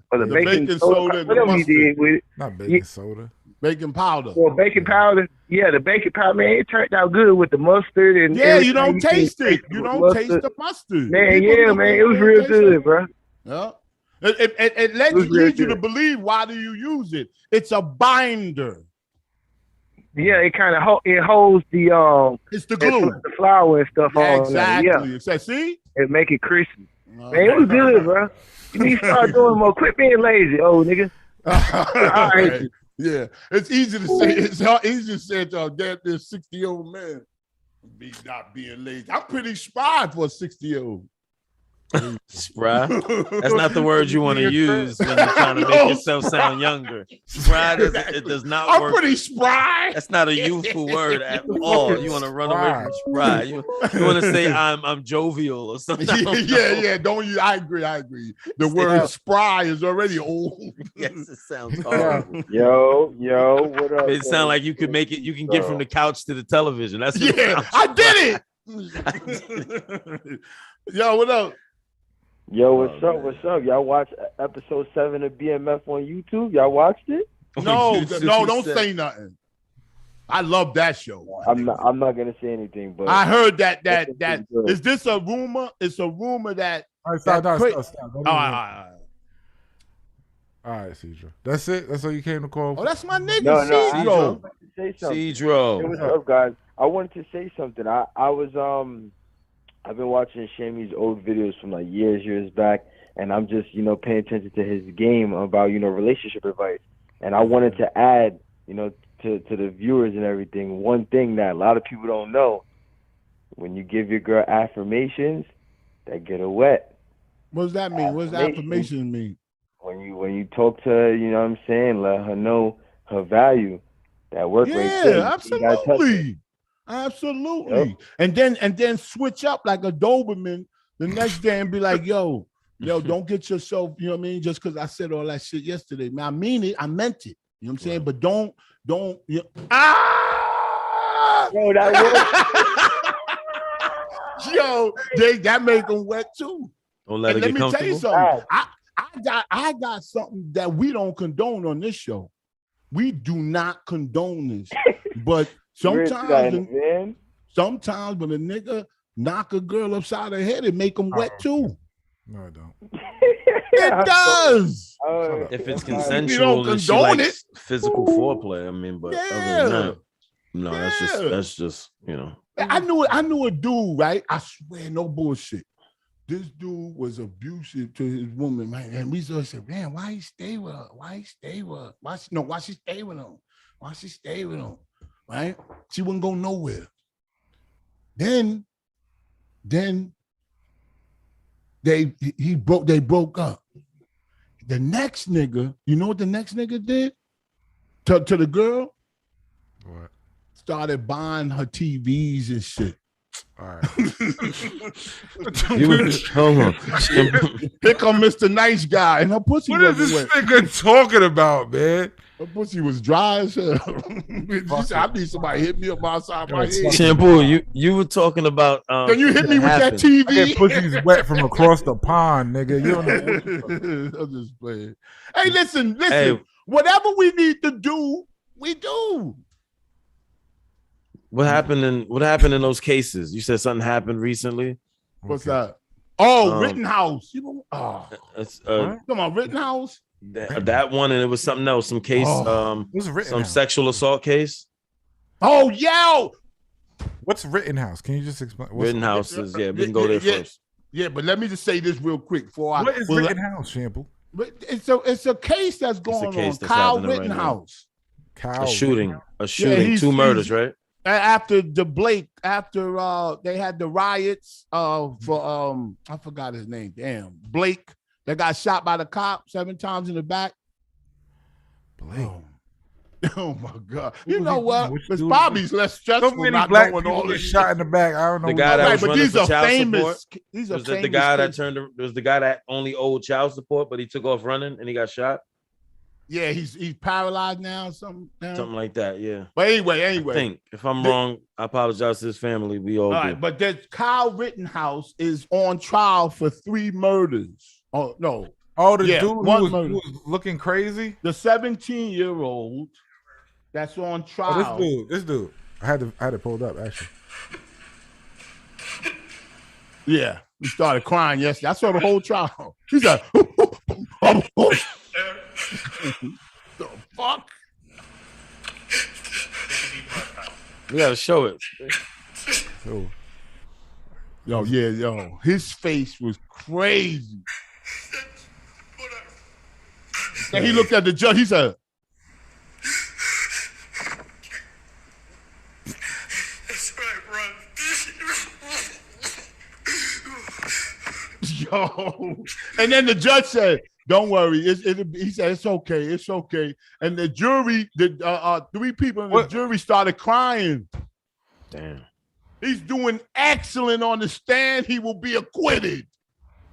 or the baking soda, whatever you did with it. Not baking soda. Baking powder. Well, baking powder. Yeah, the baking powder, man, it turned out good with the mustard and you don't taste it. You don't taste the mustard. Man, it was real good, bro. Yeah. It leads you to believe, why do you use it? It's a binder. Yeah, it kind of it holds the it's the glue, the flour and stuff on. Exactly. Yeah. See, it make it crispy. Man, it was good, bro. You need to start doing more. Quit being lazy, old nigga. Right. Yeah, it's easy to say. It's easy to say to a damn 60-year-old man, not being lazy. I'm pretty spry for a 60-year-old. Spry? That's not the word you want to use when you're trying to make yourself sound younger. Spry it does not work. I'm pretty spry. That's not a youthful word at all. You want to run away from spry. You want to say I'm jovial or something. Yeah. Don't you? I agree. The word spry is already old. Yes, it sounds horrible. Yo, what up? It sounds like you could make it. You can get from the couch to the television. That's I did it. Yo, what up? Yo, what's up? Y'all watch episode 7 of BMF on YouTube? Y'all watched it? No, don't say nothing. I love that show. I'm not gonna say anything, but I heard that is this a rumor? It's a rumor that. All right, stop. All right, Cedro. That's it. That's all you came to call. Oh, that's my nigga, Cedro. Hey, what's up, guys? I wanted to say something. I've been watching Shammy's old videos from like years back, and I'm just, paying attention to his game about, relationship advice. And I wanted to add, to the viewers and everything, one thing that a lot of people don't know. When you give your girl affirmations, that get her wet. What does that mean? What does affirmation mean? When you talk to her, you know what I'm saying, let her know her value. That work right there. Yeah, absolutely. Absolutely. Yep. And then switch up like a Doberman the next day and be like, yo, don't get yourself, you know what I mean? Just because I said all that shit yesterday. Man, I mean it. I meant it. You know what I'm saying? But don't Yo, that make them wet too. Don't let and it let get me tell you something. I got something that we don't condone on this show. We do not condone this. But sometimes when a nigga knock a girl upside her head, it make them wet too. No, I don't. It does. If it's consensual and she likes physical foreplay, I mean, but other than that, no, that's just, you know. I knew a dude, right? I swear, no bullshit. This dude was abusive to his woman, man. And we sort of said, man, why he stay with her? Why she stay with him? Right? She wouldn't go nowhere. Then they broke up. The next nigga, you know what the next nigga did to the girl? What? Started buying her TVs and shit. All right. Hold on. Here come Mr. Nice Guy, and her pussy. What is this nigga talking about, man? Her pussy was dry as hell. I need somebody hit me up outside my head. Shampoo, you were talking about. Can you hit me with that TV? I get pussies wet from across the pond, nigga. You don't know. I'm just playing. Hey, listen. Hey. Whatever we need to do, we do. What happened in those cases? You said something happened recently. What's that? Oh, Rittenhouse. Come on, Rittenhouse. That one, and it was something else. Some case. Some sexual assault case. Oh, yeah. What's Rittenhouse? Can you just explain? Rittenhouse is we can go there first. Yeah, but let me just say this real quick what is Rittenhouse, Shampoo? It's a case that's going on. Kyle Rittenhouse. A shooting. Two murders, right? After they had the riots for I forgot his name. Damn, Blake, that got shot by the cop 7 times in the back. Blake. Oh my God! You know what? Because Bobby's less stressful. So many black people get shot in the back. I don't know. The guy that was but running these for are child famous. support. These are was the guy that was the guy that only owed child support, but he took off running and he got shot. Yeah, he's paralyzed now, something like that. Yeah. But anyway, I think if I'm wrong, I apologize to his family. We all right. But that Kyle Rittenhouse is on trial for 3 murders. Oh no! Oh, the dude who was looking crazy. The 17-year-old that's on trial. Oh, this dude. I had it pulled up actually. Yeah, he started crying yesterday. I saw the whole trial. He's like, the fuck? We gotta show it. Yo, his face was crazy. And he looked at the judge. He said, "That's right, run." Yo, and then the judge said, "Don't worry." He said, "It's okay. It's okay." And the jury, the 3 people in the jury started crying. Damn. He's doing excellent on the stand. He will be acquitted.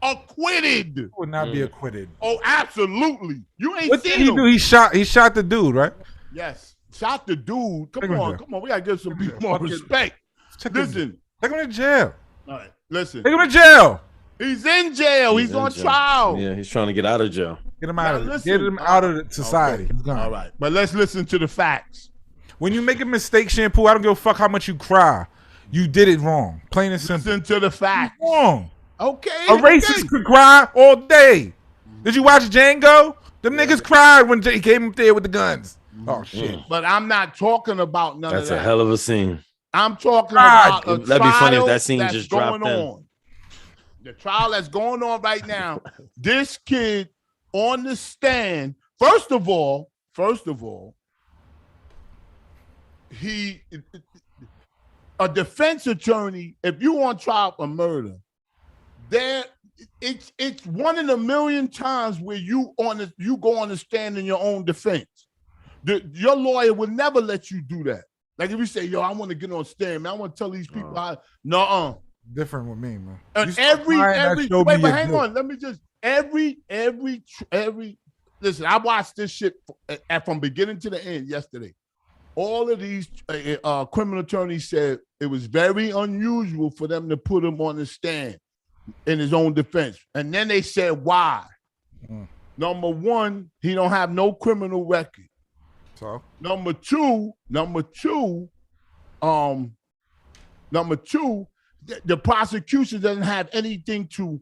Acquitted. He would not be acquitted. Oh, absolutely. You ain't what seen did he him. do? He shot the dude, right? Yes. Shot the dude. Come on. We gotta give some people more respect. Listen. Take him to jail. All right. Listen. Take him to jail. He's in jail. He's on trial. Yeah, he's trying to get out of jail. Get him out of it. Get him out of the society. Okay. He's gone. All right. But let's listen to the facts. When you make a mistake, Shampoo, I don't give a fuck how much you cry. You did it wrong. Plain and simple. Listen to the facts. Wrong. Okay. A racist could cry all day. Did you watch Django? Them niggas cried when he came up there with the guns. Oh shit! But I'm not talking about none of that. That's a hell of a scene. I'm talking about a That'd be funny if that scene that's just going dropped in. on. The trial that's going on right now. This kid on the stand. First of all, a defense attorney. If you on trial for murder, it's one in a million times where you go on the stand in your own defense. Your lawyer would never let you do that. Like if you say, "Yo, I want to get on stand, man. I want to tell these people how." No, different with me, man. And every wait, but hang on. Let me just every. Listen, I watched this shit from beginning to the end yesterday. All of these criminal attorneys said it was very unusual for them to put him on the stand in his own defense. And then they said why. Number one, he don't have no criminal record. So Number two, the prosecution doesn't have anything to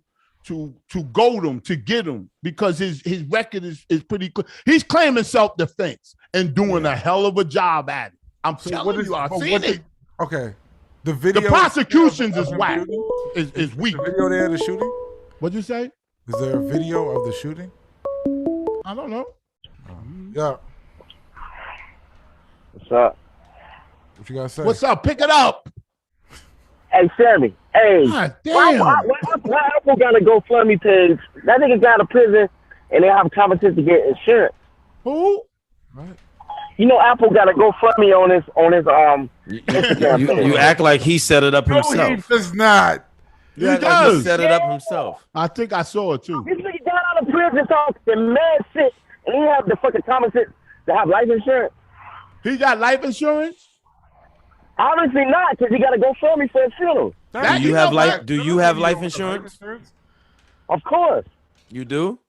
goad him, to get him, because his record is pretty good. He's claiming self-defense and doing a hell of a job at it. I'm telling you, I've seen it. Okay. The video. The prosecutions is whack. Is weak. The video there of the shooting? What'd you say? Is there a video of the shooting? I don't know. Yeah. What's up? What you gotta say? What's up? Pick it up. Hey, Sammy. Hey. God damn. Why Apple got a GoFundMe page? That nigga got out of prison and they have a competition to get insurance. Who? Right. You know, Apple got a GoFundMe on his You act like he set it up himself. No, he does not. He does. He set it up himself. I think I saw it too. This nigga got out of prison talking mad shit, and he have the fucking common sense to have life insurance. He got life insurance? Obviously not, because he got to go for me for his funeral. Do you have life? Do you have life insurance? Of course. You do?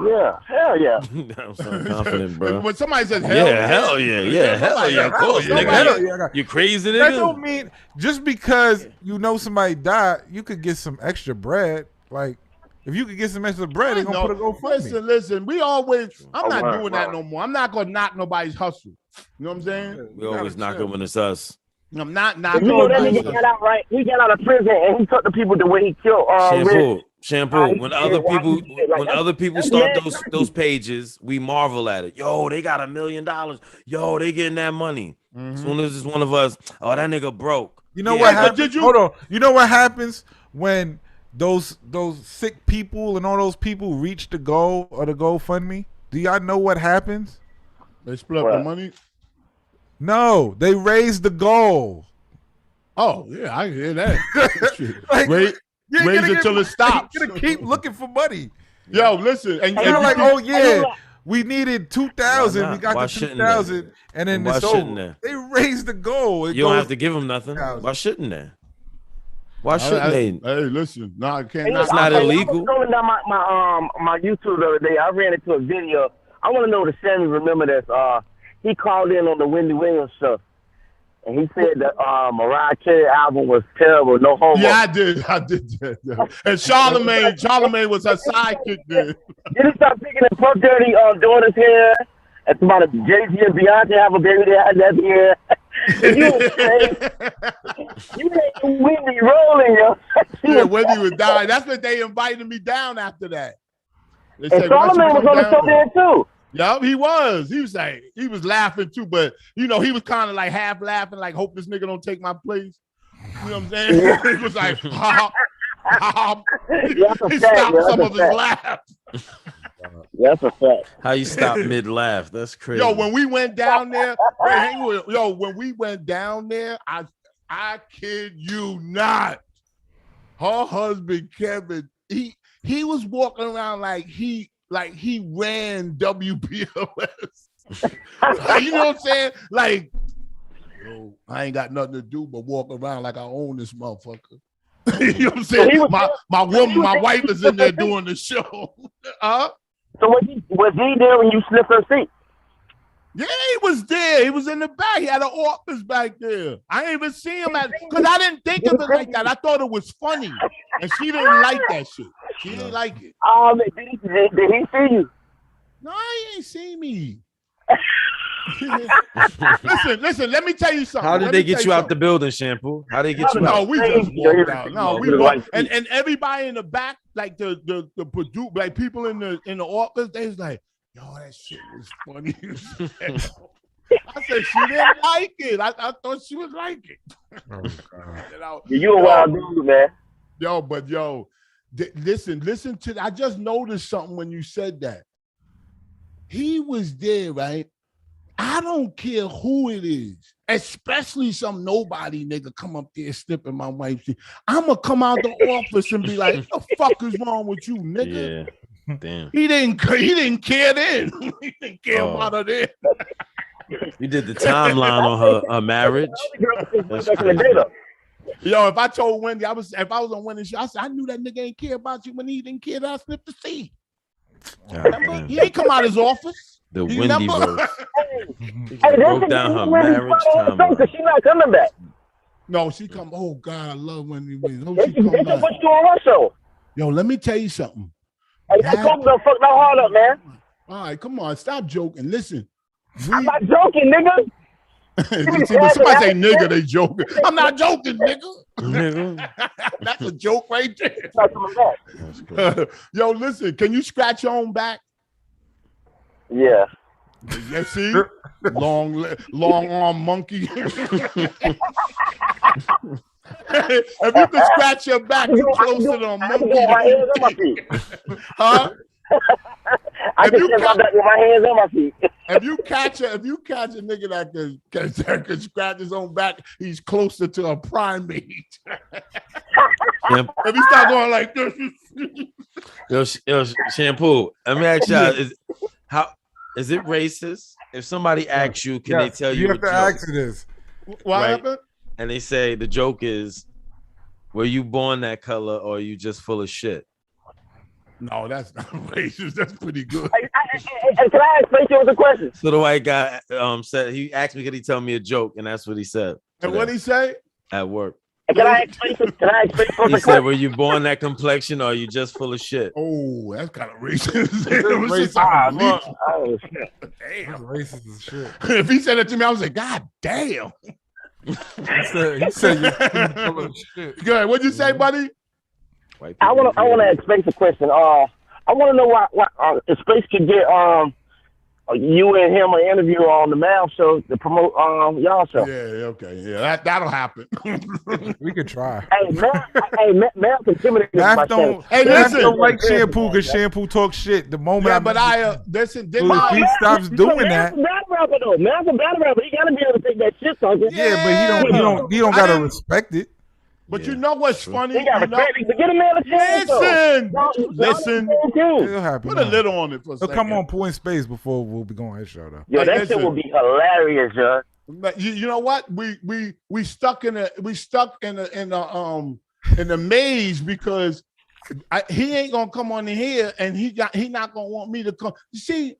Yeah. Hell yeah. I'm so confident, bro. When somebody says hell Yeah, hell yeah, hell yeah, of course, nigga. You crazy, That nigga? don't mean just because you know somebody died, you could get some extra bread. Like if you could get some extra bread, they're gonna put a GoFundMe. Listen. We always. I'm not doing that no more. I'm not gonna knock nobody's hustle. You know what I'm saying? We always knock it when it's us. I'm not knocking. You know that nigga got out right. He got out of prison and he took the people the way he killed. Shampoo. When other people start those pages, we marvel at it. Yo, they got $1 million. Yo, they getting that money. As soon as it's one of us, oh, that nigga broke. You know what happens? Hold on. You know what happens when those sick people and all those people reach the goal or the GoFundMe? Do y'all know what happens? They split up the money. No, they raise the goal. Oh yeah, I hear that. Like, raise it till it stops. You're gonna keep looking for money. Yo, listen, and you're like, oh yeah, we needed 2,000. We got Why the 2,000, and then Why it's over. They raised the goal. You don't have to give them nothing. Why shouldn't they? Why shouldn't they? Hey, listen, no, I can't. It's not illegal. I was scrolling down my YouTube the other day. I ran into a video. I want to know if Sammy remember this. He called in on the Wendy Williams show, and he said that Mariah Carey album was terrible, no homo. Yeah, I did that. And Charlamagne was her sidekick there. Then he started picking at Puff Daddy daughter's hair. And somebody, Jay-Z and Beyonce have a baby that had that hair. You made Wendy rolling, yo. Yeah, Wendy was dying. That's what they invited me down after that. And Charlamagne was on the show there too. Yeah, he was. He was like, he was laughing too, but he was kind of like half laughing, like, hope this nigga don't take my place. You know what I'm saying? Yeah. He was like, he stopped some of his laugh. That's a fact. How you stop mid laugh? That's crazy. Yo, when we went down there, when we went down there, I kid you not, her husband Kevin, he was walking around like he ran WPOS. You know what I'm saying? Like, yo, I ain't got nothing to do but walk around like I own this motherfucker. You know what I'm saying? My wife is in there doing the show. So was he there when you sniffed her seat? Yeah, he was there. He was in the back. He had an office back there. I didn't even see him because I didn't think of it like that. I thought it was funny, and she didn't like that shit. She didn't like it. Did he see you? No, he ain't see me. Listen. Let me tell you something. How did they get you out the building, Shampoo? How did they get you out? No, we just walked out. No, we walked. And everybody in the back, like the producer, like people in the office, they was like, yo, that shit was funny. I said she didn't like it. I thought she would like it. Oh, God. You a wild dude, man. But Listen to. I just noticed something when you said that. He was there, right? I don't care who it is, especially some nobody nigga come up there snipping my wife's shit. I'm gonna come out the office and be like, "What the fuck is wrong with you, nigga?" Yeah, damn. He didn't care then. He didn't care about her then. You did the timeline on her marriage. That's crazy. Yo, if I told Wendy, if I was on Wendy's show, I said I knew that nigga ain't care about you when he didn't care that I snipped the seat. Remember? He ain't come out his office. The Wendy verse. Hey, Broke down her marriage timeline. She's not coming back. No, she come. Oh God, I love Wendy Williams. No, They she come just back. put you on her show. Yo, let me tell you something. Hey, that Kobe done fucked my heart up, man. All right, come on, stop joking. Listen, I'm not joking, nigga. See, when somebody say nigga, they joking. I'm not joking, nigga. That's a joke right there. Not coming back. Yo, listen, can you scratch your own back? Yeah. Yeah, see? Long arm monkey. If you can scratch your back, you're closer to a monkey. My hands on my feet. Huh? I can sit my back with my hands on my feet. If you catch a nigga that can scratch his own back, he's closer to a primate. Yep. If he start going like this, Yo, Shampoo. Let me ask y'all: is it racist if somebody asks you, can they tell you? You have to ask this. what happened? And they say the joke is, were you born that color or are you just full of shit? No, that's not racist. That's pretty good. Hey, can I ask you a question? So the white guy said, he asked me, could he tell me a joke? And that's what he said. And what he say? At work. Can I explain something? He said, were you born that complexion or are you just full of shit? Oh, that's kind of racist. Damn. That's racist as shit. If he said it to me, I was like, God damn. He said you're full of shit. Good. What'd you say, buddy? I want to ask Space a question. I want to know why if Space could get you and him an interview on the Mal show to promote y'all show. Yeah, okay, yeah, that'll happen. We could try. Hey, Mal can intimidate Math don't, Hey, Math listen. don't like Shampoo because Shampoo talks shit. The moment Yeah, but listen. so if he stops doing that, Mal's a battle rapper though. Mal's a battle rapper. He gotta be able to take that shit talking. yeah, but he don't gotta respect it. But you know what's funny? He got respect. Get a man a chance. Listen. It'll happen. Put a little on it for a He'll second. come on PooNSpace before we'll be going his show though. Yo, that shit will be hilarious, yo. You know what? We stuck in the maze because he ain't gonna come on in here and he not gonna want me to come. You see,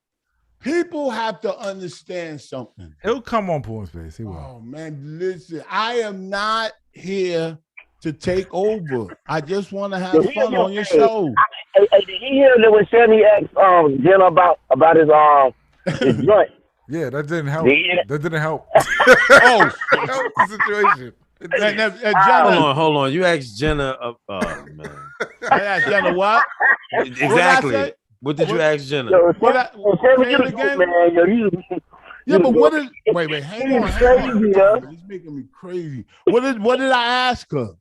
people have to understand something. He'll come on PooNSpace. He will. Oh man, listen, I am not here to take over. I just want to have fun on your show. Hey, did he hear that when Sammy asked Jenna about his joint? Yeah, that didn't help. That didn't help. Oh, help the situation. Jenna, Hold on. You asked Jenna. Oh man. I asked Jenna what? Exactly. What did you ask Jenna? Yeah, but what is? Wait, hang on. He's making me crazy. What did I ask her?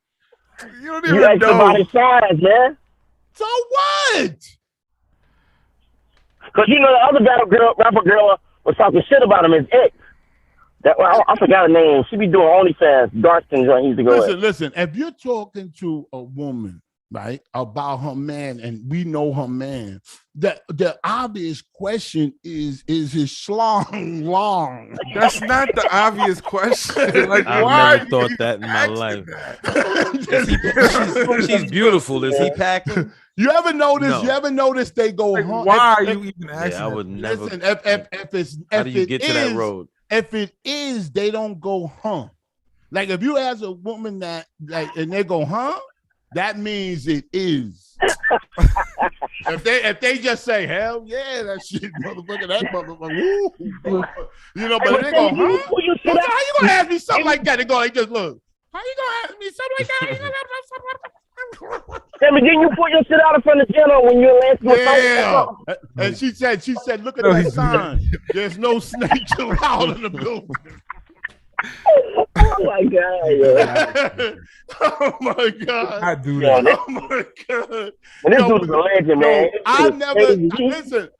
You don't even asked know. about his size, man. So what? Because you know the other rapper girl was talking shit about him. His ex. I forgot her name. She be doing OnlyFans. Darkston joint used to go. Listen. If you're talking to a woman, right, about her man, and we know her man, the obvious question is his schlong long? That's not the obvious question. Like, I've why never thought that in my life. That? She's beautiful. Is he packing? You ever notice? No. You ever notice they go? like, why are you even asking? Yeah, I would never. Listen, if it's How do you get to that road? If it is, they don't go Like if you ask a woman that and they go that means it is. if they just say hell yeah, that shit, motherfucker, that motherfucker, woo. You know, but they go, how you gonna ask me something like that? They go like just look. How you gonna ask me something like that? Sammy, didn't you put your shit out in front of Jenna when you were last Yeah. And she said, look at that sign. There's no snakes allowed in the building. Oh my god, yo. Oh my god. I do Yo, that. Oh my god. And this Yo, dude's a legend, man.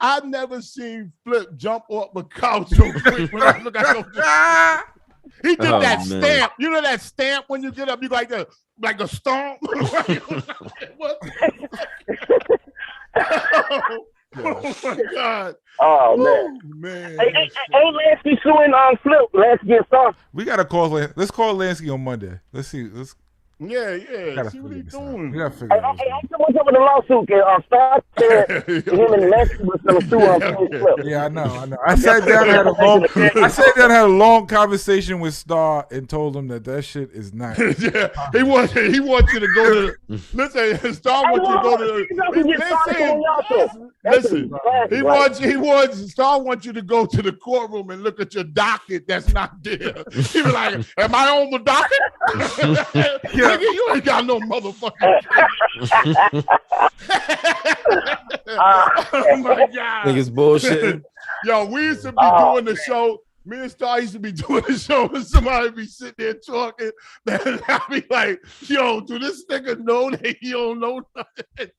I've never seen Flip jump off the couch so quick when I look at him. He did that man. stamp. You know that stamp when you get up, you like a stomp. What? Oh my god. Oh man. Hey, Lansky suing on Flip. Lansky get soft. We gotta call. Let's call Lansky on Monday. Let's see. Yeah. Gotta See what figure he's this out. doing. We gotta figure Hey, this out. what's up with the lawsuit? Star said him and Lansky was gonna sue on Flip. Yeah, I know. I sat down and had a long conversation with Star and told him that shit is not. Yeah, he wants you to go to. Listen, Star wants you to go to. Listen, Star wants you to go to the courtroom and look at your docket that's not there. He be like, "Am I on the docket? Nigga, you ain't got no motherfucking." Oh my god! Niggas bullshit. Yo, we used to be doing the show. Me and Star used to be doing the show and somebody be sitting there talking. And I'd be like, yo, do this nigga know that he don't know nothing?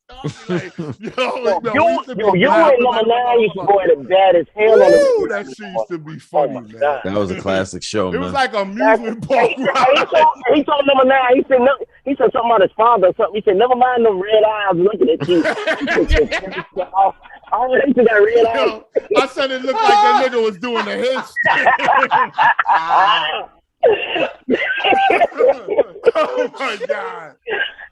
Like, you and number 9 used to go at it bad as hell. Ooh, that shit used to be funny, man. That was a classic show, It man. was like an amusement park. He told number 9, he said something about his father or something. He said, never mind them red eyes looking at you. I don't think you got red eyes. Yo, I said it looked like that nigga was doing the head Oh my god.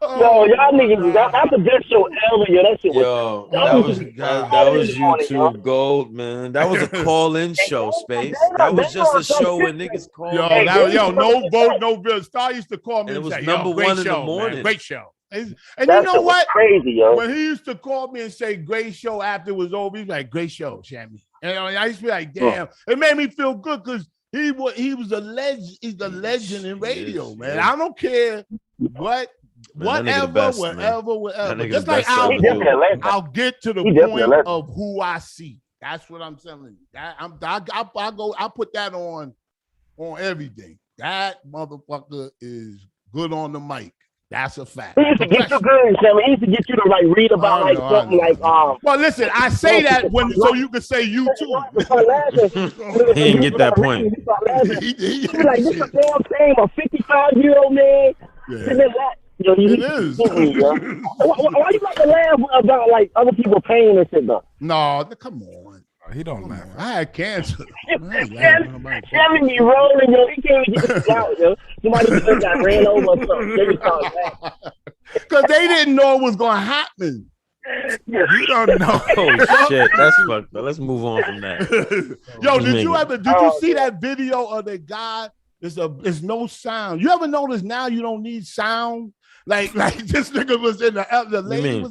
Yo, y'all niggas, that's the best show ever. Yo, that shit was. Yo, that was YouTube gold, man. That was a call-in show, Space. That was just a show where niggas called. No vote, no bill. Star used to call me and it was say, number one in show, the morning. Man, great show. And that you know what? Crazy, yo. When he used to call me and say great show after it was over, he's like, great show, Shammy. And I used to be like, damn. It made me feel good because he was a legend. He's a legend in radio, man. Yeah. I don't care whatever. Just like I'll get to the point of who I see. That's what I'm telling you. I put that on everything. That motherfucker is good on the mic. That's a fact. He used to get you good, Sammy. He used to get you to read about something like Well, listen, I say that so you can say you too. He didn't get that point. He was like, this is a damn shame, a 55-year-old man. Yeah. It is. Why you like to laugh about like other people pain and shit though? No, come on. He don't laugh. I had cancer. Sammy be rolling, yo. He can't even get this out, yo. Somebody just got ran over or something. Because they didn't know it was going to happen. You don't know. Oh shit, that's fucked up. Let's move on from that. Yo, did you see that video of the guy? There's no sound. You ever notice now you don't need sound? Like this nigga was in the lady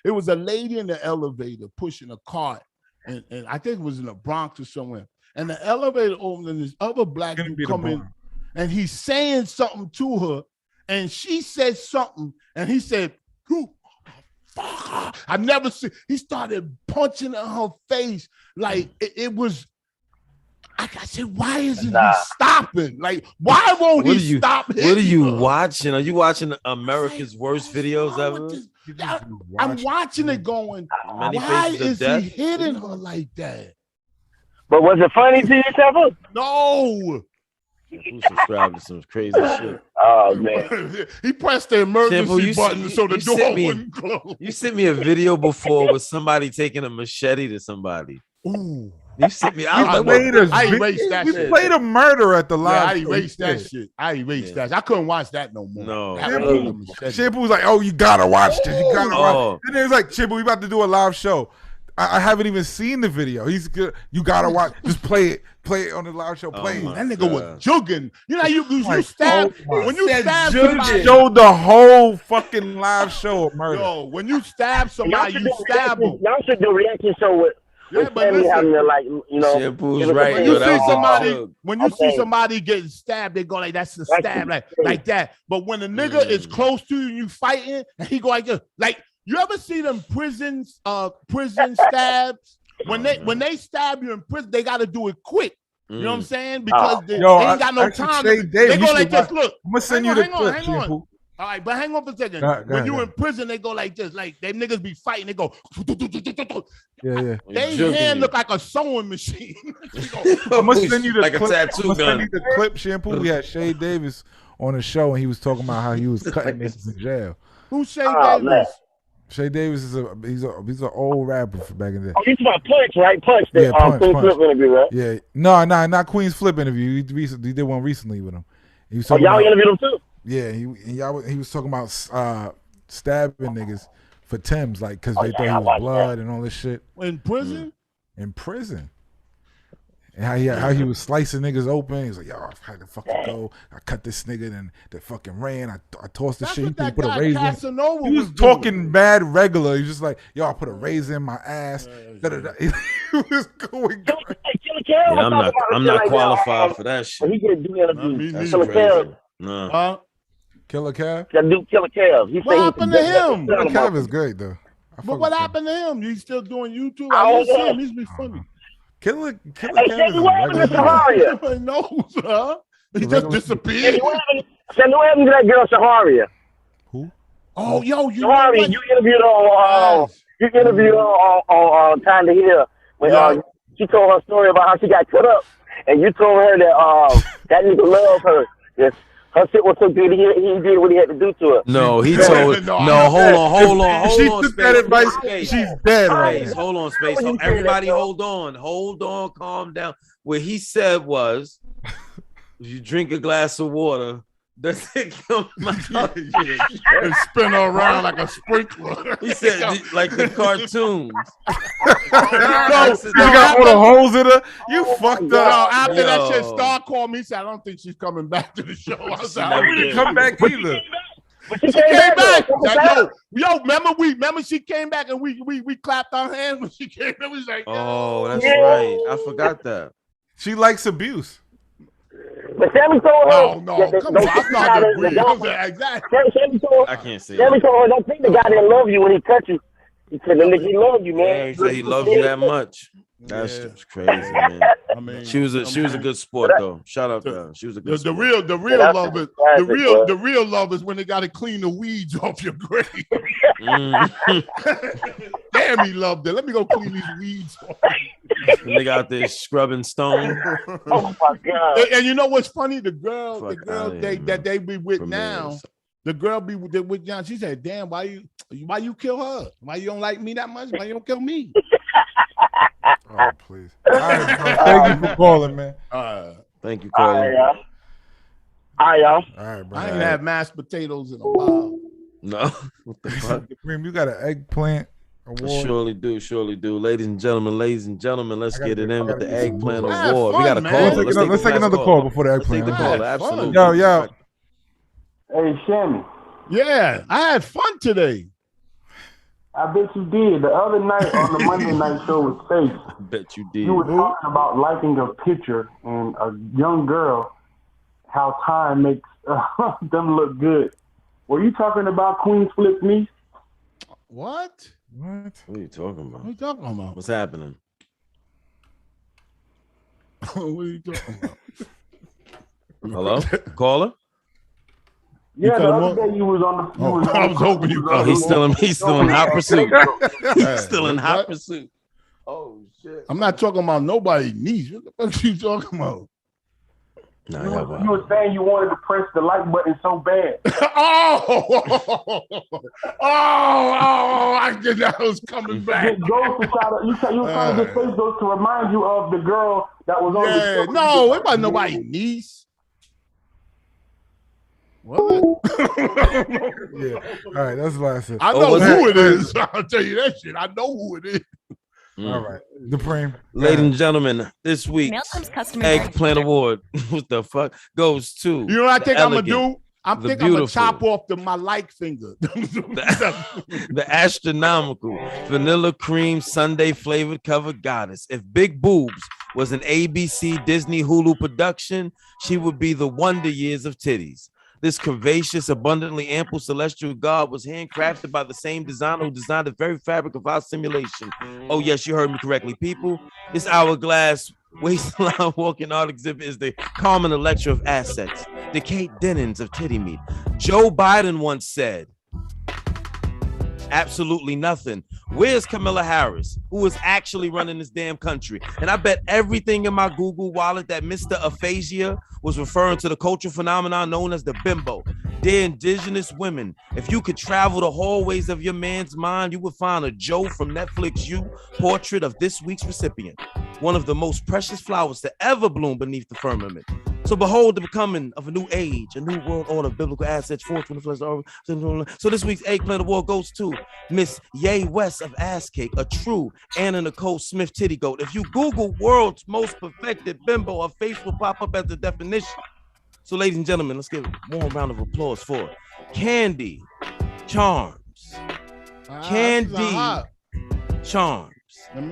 it was a lady in the elevator pushing a cart. And I think it was in the Bronx or somewhere. And the elevator opened and this other black dude come in and he's saying something to her. And she said something and he said, "You fuck." I never see. He started punching in her face. Like it was. I said, why isn't he stopping? Like, why won't he stop? What are you watching? Are you watching America's Worst Videos ever? I'm watching it going, why is he hitting her like that? But was it funny to you, Trevor? No. Who subscribed to some crazy shit? Oh, man. He pressed the emergency button so the door wouldn't close. You sent me a video before with somebody taking a machete to somebody. Ooh. You sent me. I erased that shit. We played a murder at the live. I erased that shit. I erased that. I couldn't watch that no more. No. Shampoo was like, "Oh, you gotta watch this. You gotta watch." And it was like, "Shampoo, we about to do a live show." I haven't even seen the video. He's good. You gotta watch. Just play it. Play it on the live show. Play it. That nigga was jugging. You know, you stab when you stab somebody. Showed the whole fucking live show of murder. Yo, when you stab somebody, you stab them. Y'all should do a reaction show with. Yeah, but listen, Shampoo's right. When you see somebody getting stabbed, they go like, "That's a stab," like that. But when a nigga is close to you and you fighting, and he go like this, like you ever see them prison stabs? When they stab you in prison, they got to do it quick You know what I'm saying? Because they Yo, ain't got no time. Shay Davis, They go you like should this. watch- Look, I'm gonna send you the clip, Shampoo. All right, but hang on for a second. Go ahead, when you go in prison, they go like this. Like they niggas be fighting. They go. Yeah. They hand look like a sewing machine. I'm gonna send you the like clip. a tattoo I'm gonna gun. send you the clip, Shampoo. We had Shay Davis on the show, and he was talking about how he was cutting niggas in jail. Who's Shay Davis? Man. Shay Davis is he's an old rapper from back in the day. Oh, he's about Punch, right? Punch. That Punch. Flip interview, right? Yeah, no, not Queen's Flip interview. He did one recently with him. He was Oh, talking y'all about, interviewed him too? Yeah, he was talking about stabbing niggas for Tim's, like because they thought he was blood and all this shit. In prison? In prison. And how he was slicing niggas open. He was like, yo, I had to fucking go. I cut this nigga and they fucking ran. I tossed the That's shit. what He that put a guy raisin. Casanova He was doing. talking mad regular. He was just like, yo, I put a raisin in my ass. Da-da-da. He was going crazy. Yeah, I'm not qualified for that shit. He can do interviews. That's Killer crazy. Kev. No. Killer Cav? That dude, Killer Kev. He What happened to him? Killer Cav is great though. But what happened to him? He's still doing YouTube. I I don't didn't see know. him. He's been funny. Killer Hey, Cav Shandy, is what happened to regular. Shaharia? Nobody knows, huh? He just Regular- disappeared. Shandy, what happened to that girl, Shaharia? Who? Oh, yo, you know Shaharia, what? you interviewed her on Time to Heal. When she told her story about how she got cut up, and you told her that that nigga loved her. Yes. Her shit was so good, he did what he had to do to her. No, he told. No, No, hold on. She Space. took that advice. Space. She's dead right Space. now. Hold on, Space. Everybody, hold on, calm down. What he said was, if you drink a glass of water, does it come out? And spin her around like a sprinkler. He said, like the cartoons. You got all the holes in her. You fucked Yo, up. after that shit, Yo. Star called me. He said, I don't think she's coming back to the show. I was She like, never "Oh, did. Come back either. But she She came back. though. Like, yo, remember she came back and we clapped our hands when she came back. We was like, Oh, that's right. I forgot that. She likes abuse. But Sammy told her. no, come on. I'm not agreeing. I'm saying, exactly. Sammy told I can't say Sammy that. told her, don't think the guy didn't love you when he touched you. He said, the nigga, he loved you, Yeah, man. he said he loved you that much. That's Yeah. just crazy, man. I mean, She was a good sport though. Shout out to her. She was a good The sport. real that's love is classic, bro. the real love is when they got to clean the weeds off your grave. Damn, he loved it. Let me go clean these weeds off. And they got this scrubbing stone. Oh, my God. And you know what's funny? The girl Fuck outta here, that they be with For now, males. the girl be with John. She said, "Damn, why you kill her? Why you don't like me that much? Why you don't kill me?" Oh, please. All right, bro. Thank you for calling, man. Thank you, All Colin. right, y'all. All right, y'all. All right, bro. I ain't had mashed potatoes in a while. No, what the fuck? Supreme, you got an eggplant award. Surely do. Ladies and gentlemen, let's get it in with the Eggplant Have Award. fun, We got a man. call. Let's take another call before the Let's take eggplant. the call. Have fun. Absolutely. Yo. Hey, Shammy, Yeah, I had fun today. I bet you did. The other night on the Monday night show with Space, I bet you did. you were talking about liking a picture and a young girl, how time makes them look good. Were you talking about Queen's Flip niece? What? What? What are you talking What about? are you talking about? What's happening? What are you talking about? Hello, caller. Yeah, cut the him other off? day you was on the. You was I was hoping you Oh, he's still in hot pursuit. Hey, He's still in hot what? pursuit. Oh shit. I'm not talking about nobody's niece. What the fuck are you talking about? Nah, You yeah, were saying you wanted to press the like button so bad. I did that was coming back. It goes to try to, you were trying to get Space Ghost to remind you of the girl that was on the Yeah, show. no, it wasn't nobody's niece. What? Yeah. All right, that's the last thing. I know was who it? it is. I'll tell you that shit. I know who it is. All right. Supreme. Ladies and gentlemen, this week's Malcolm's customer Eggplant Award, what the fuck, goes to You know what I think I'm gonna do? the I'm gonna beautiful. chop off my like finger. the astronomical vanilla cream Sunday flavored cover goddess. If Big Boobs was an ABC Disney Hulu production, she would be the Wonder Years of titties. This curvaceous, abundantly ample celestial god was handcrafted by the same designer who designed the very fabric of our simulation. Oh, yes, you heard me correctly, people. This hourglass waistline walking art exhibit is the Carmen Electra of assets, the Kate Dennons of titty meat. Joe Biden once said, absolutely nothing. Where's Kamala Harris, who is actually running this damn country? And I bet everything in my Google wallet that Mr. Aphasia was referring to the cultural phenomenon known as the bimbo. Dear indigenous women, if you could travel the hallways of your man's mind, you would find a Joe from Netflix You portrait of this week's recipient, one of the most precious flowers to ever bloom beneath the firmament. So behold the becoming of a new age, a new world order, biblical assets, forth from the flesh. So this week's Eggplant Award goes to Miss Ye West of Ass Cake, a true Anna Nicole Smith titty goat. If you Google world's most perfected bimbo, her face will pop up as the definition. So ladies and gentlemen, let's give a warm round of applause for Candy Charms. Candy Charms.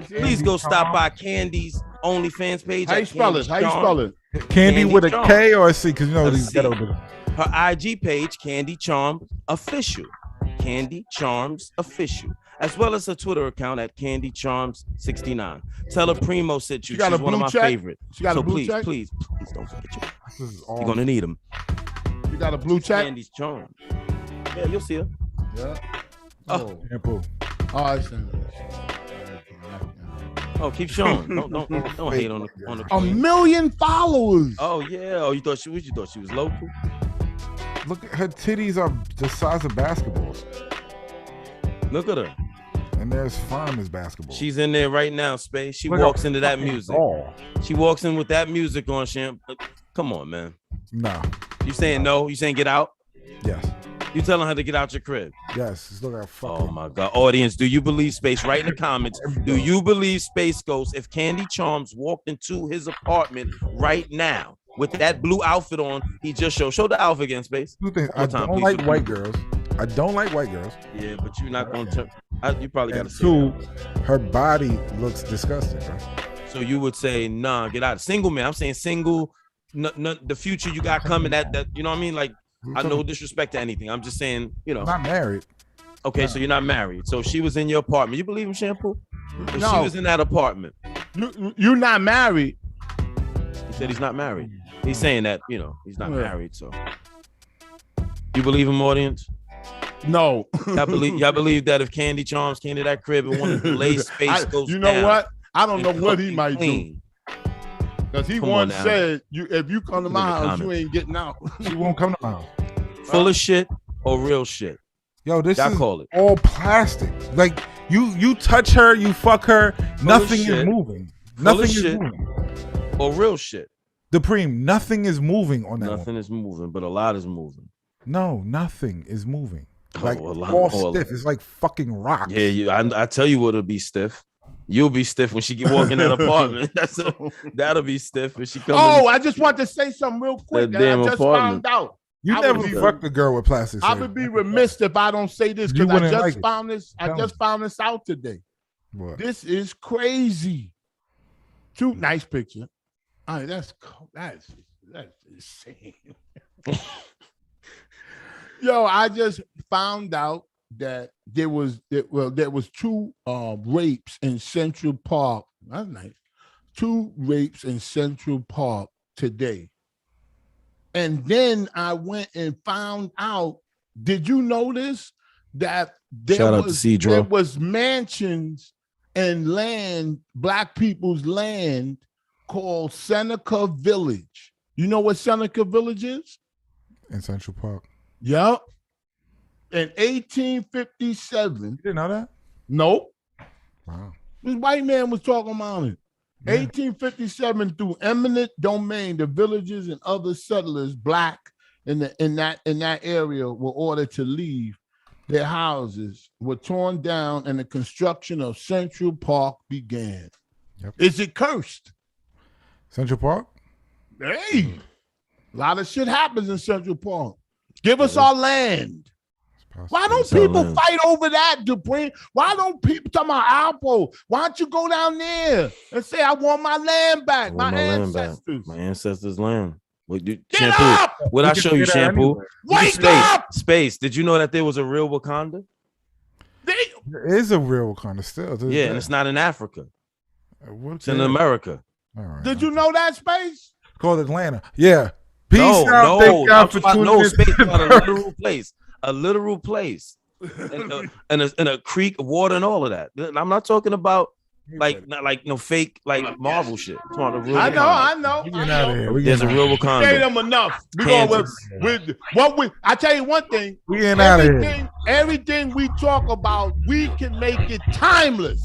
Please go stop by Candy's OnlyFans page. How you spell it? How you spell it? Candy with a K or a C? Because you know these ghetto. Her IG page, Candy Charms Official. Candy Charms Official. As well as her Twitter account at Candy Charms 69. Tell her Primo sent you. She's one of my favorites. So please don't forget you're gonna need them. You got a blue check? Candy's Charms. Yeah, you'll see her. Yeah. Oh, Shampoo. I see. Oh, keep showing. Don't hate on the a million followers. Oh yeah. Oh, you thought she was local? Look, her titties are the size of basketballs. Look at her. And they're as firm as basketball. She's in there right now, Space. She walks into that music. She walks in with that music on, Champ. Come on, man. No. You saying no? You saying get out? Yes. You telling her to get out your crib? Yes. It's looking like fucking. Oh my God. Audience, do you believe, Space? Write in the comments. Do you believe, Space Ghost, if Candy Charms walked into his apartment right now with that blue outfit on, he just showed the outfit again, Space? I don't like white girls. I don't like white girls. Yeah, but you're not going to. You probably got to say two, her body looks disgusting, bro. So you would say, nah, get out. Single man. I'm saying single. The future you got coming. That you know what I mean? Like, I no disrespect to anything. I'm just saying, you know. I'm not married. Okay, so you're not married. So she was in your apartment. You believe in Shampoo? If No. She was in that apartment. You're not married. He said he's not married. He's saying that, you know, he's not married. So you believe him, audience? No. Y'all believe that if Candy Charms came to that crib and wanted to lay Space goes you know down, what? I don't know what he might do. Because he once said, if you come to my house, you ain't getting out. She won't come to my house. Full of shit or real shit? Yo, this Y'all is call it. all plastic. Like you touch her, you fuck her, nothing is moving. Nothing is moving. Or real shit. Dupreem, nothing is moving on that. Nothing is moving, but a lot is moving. No, nothing is moving. Like all stiff. It's like fucking rocks. Yeah, I tell you what'll be stiff. You'll be stiff when she get walking in that apartment. That'll be stiff when she comes. Oh, I just want to say something real quick that I just found out. You never fucked a girl with plastic surgery. I would be remiss if I don't say this because I just found this. I just found this out today. What? This is crazy. Too nice picture. All right, that's insane. Yo, I just found out that there was two rapes in Central Park. That's nice. 2 rapes in Central Park today. And then I went and found out, did you notice that there was mansions and land, black people's land, called Seneca Village. You know what Seneca Village is? In Central Park. Yep. In 1857. You didn't know that? Nope. Wow. This white man was talking about it. Yeah. 1857, through eminent domain, the villagers and other settlers, black in that area, were ordered to leave. Their houses were torn down, and the construction of Central Park began. Yep. Is it cursed? Central Park? Hey, a lot of shit happens in Central Park. Give us our land. Why don't people fight over that, Dupree? Why don't people talk about Alpo? Why don't you go down there and say, I want my land back, my ancestors? My ancestors' land. Shampoo. up! What I show you, Shampoo? anywhere. Wake up! Space. Did you know that there was a real Wakanda? There is a real Wakanda still. Yeah, and it's not in Africa. It's in that? America. All right. Did you know that, Space? Called Atlanta. Yeah. Peace No, out. Thank God for tuning in. Space about a literal place. A literal place. and a creek of water and all of that. I'm not talking about not no fake like Marvel shit. I'm talking about a real I know. We getting out of here. There's a real Wakanda. Say them enough. I tell you one thing. We getting out of here. Everything we talk about, we can make it timeless.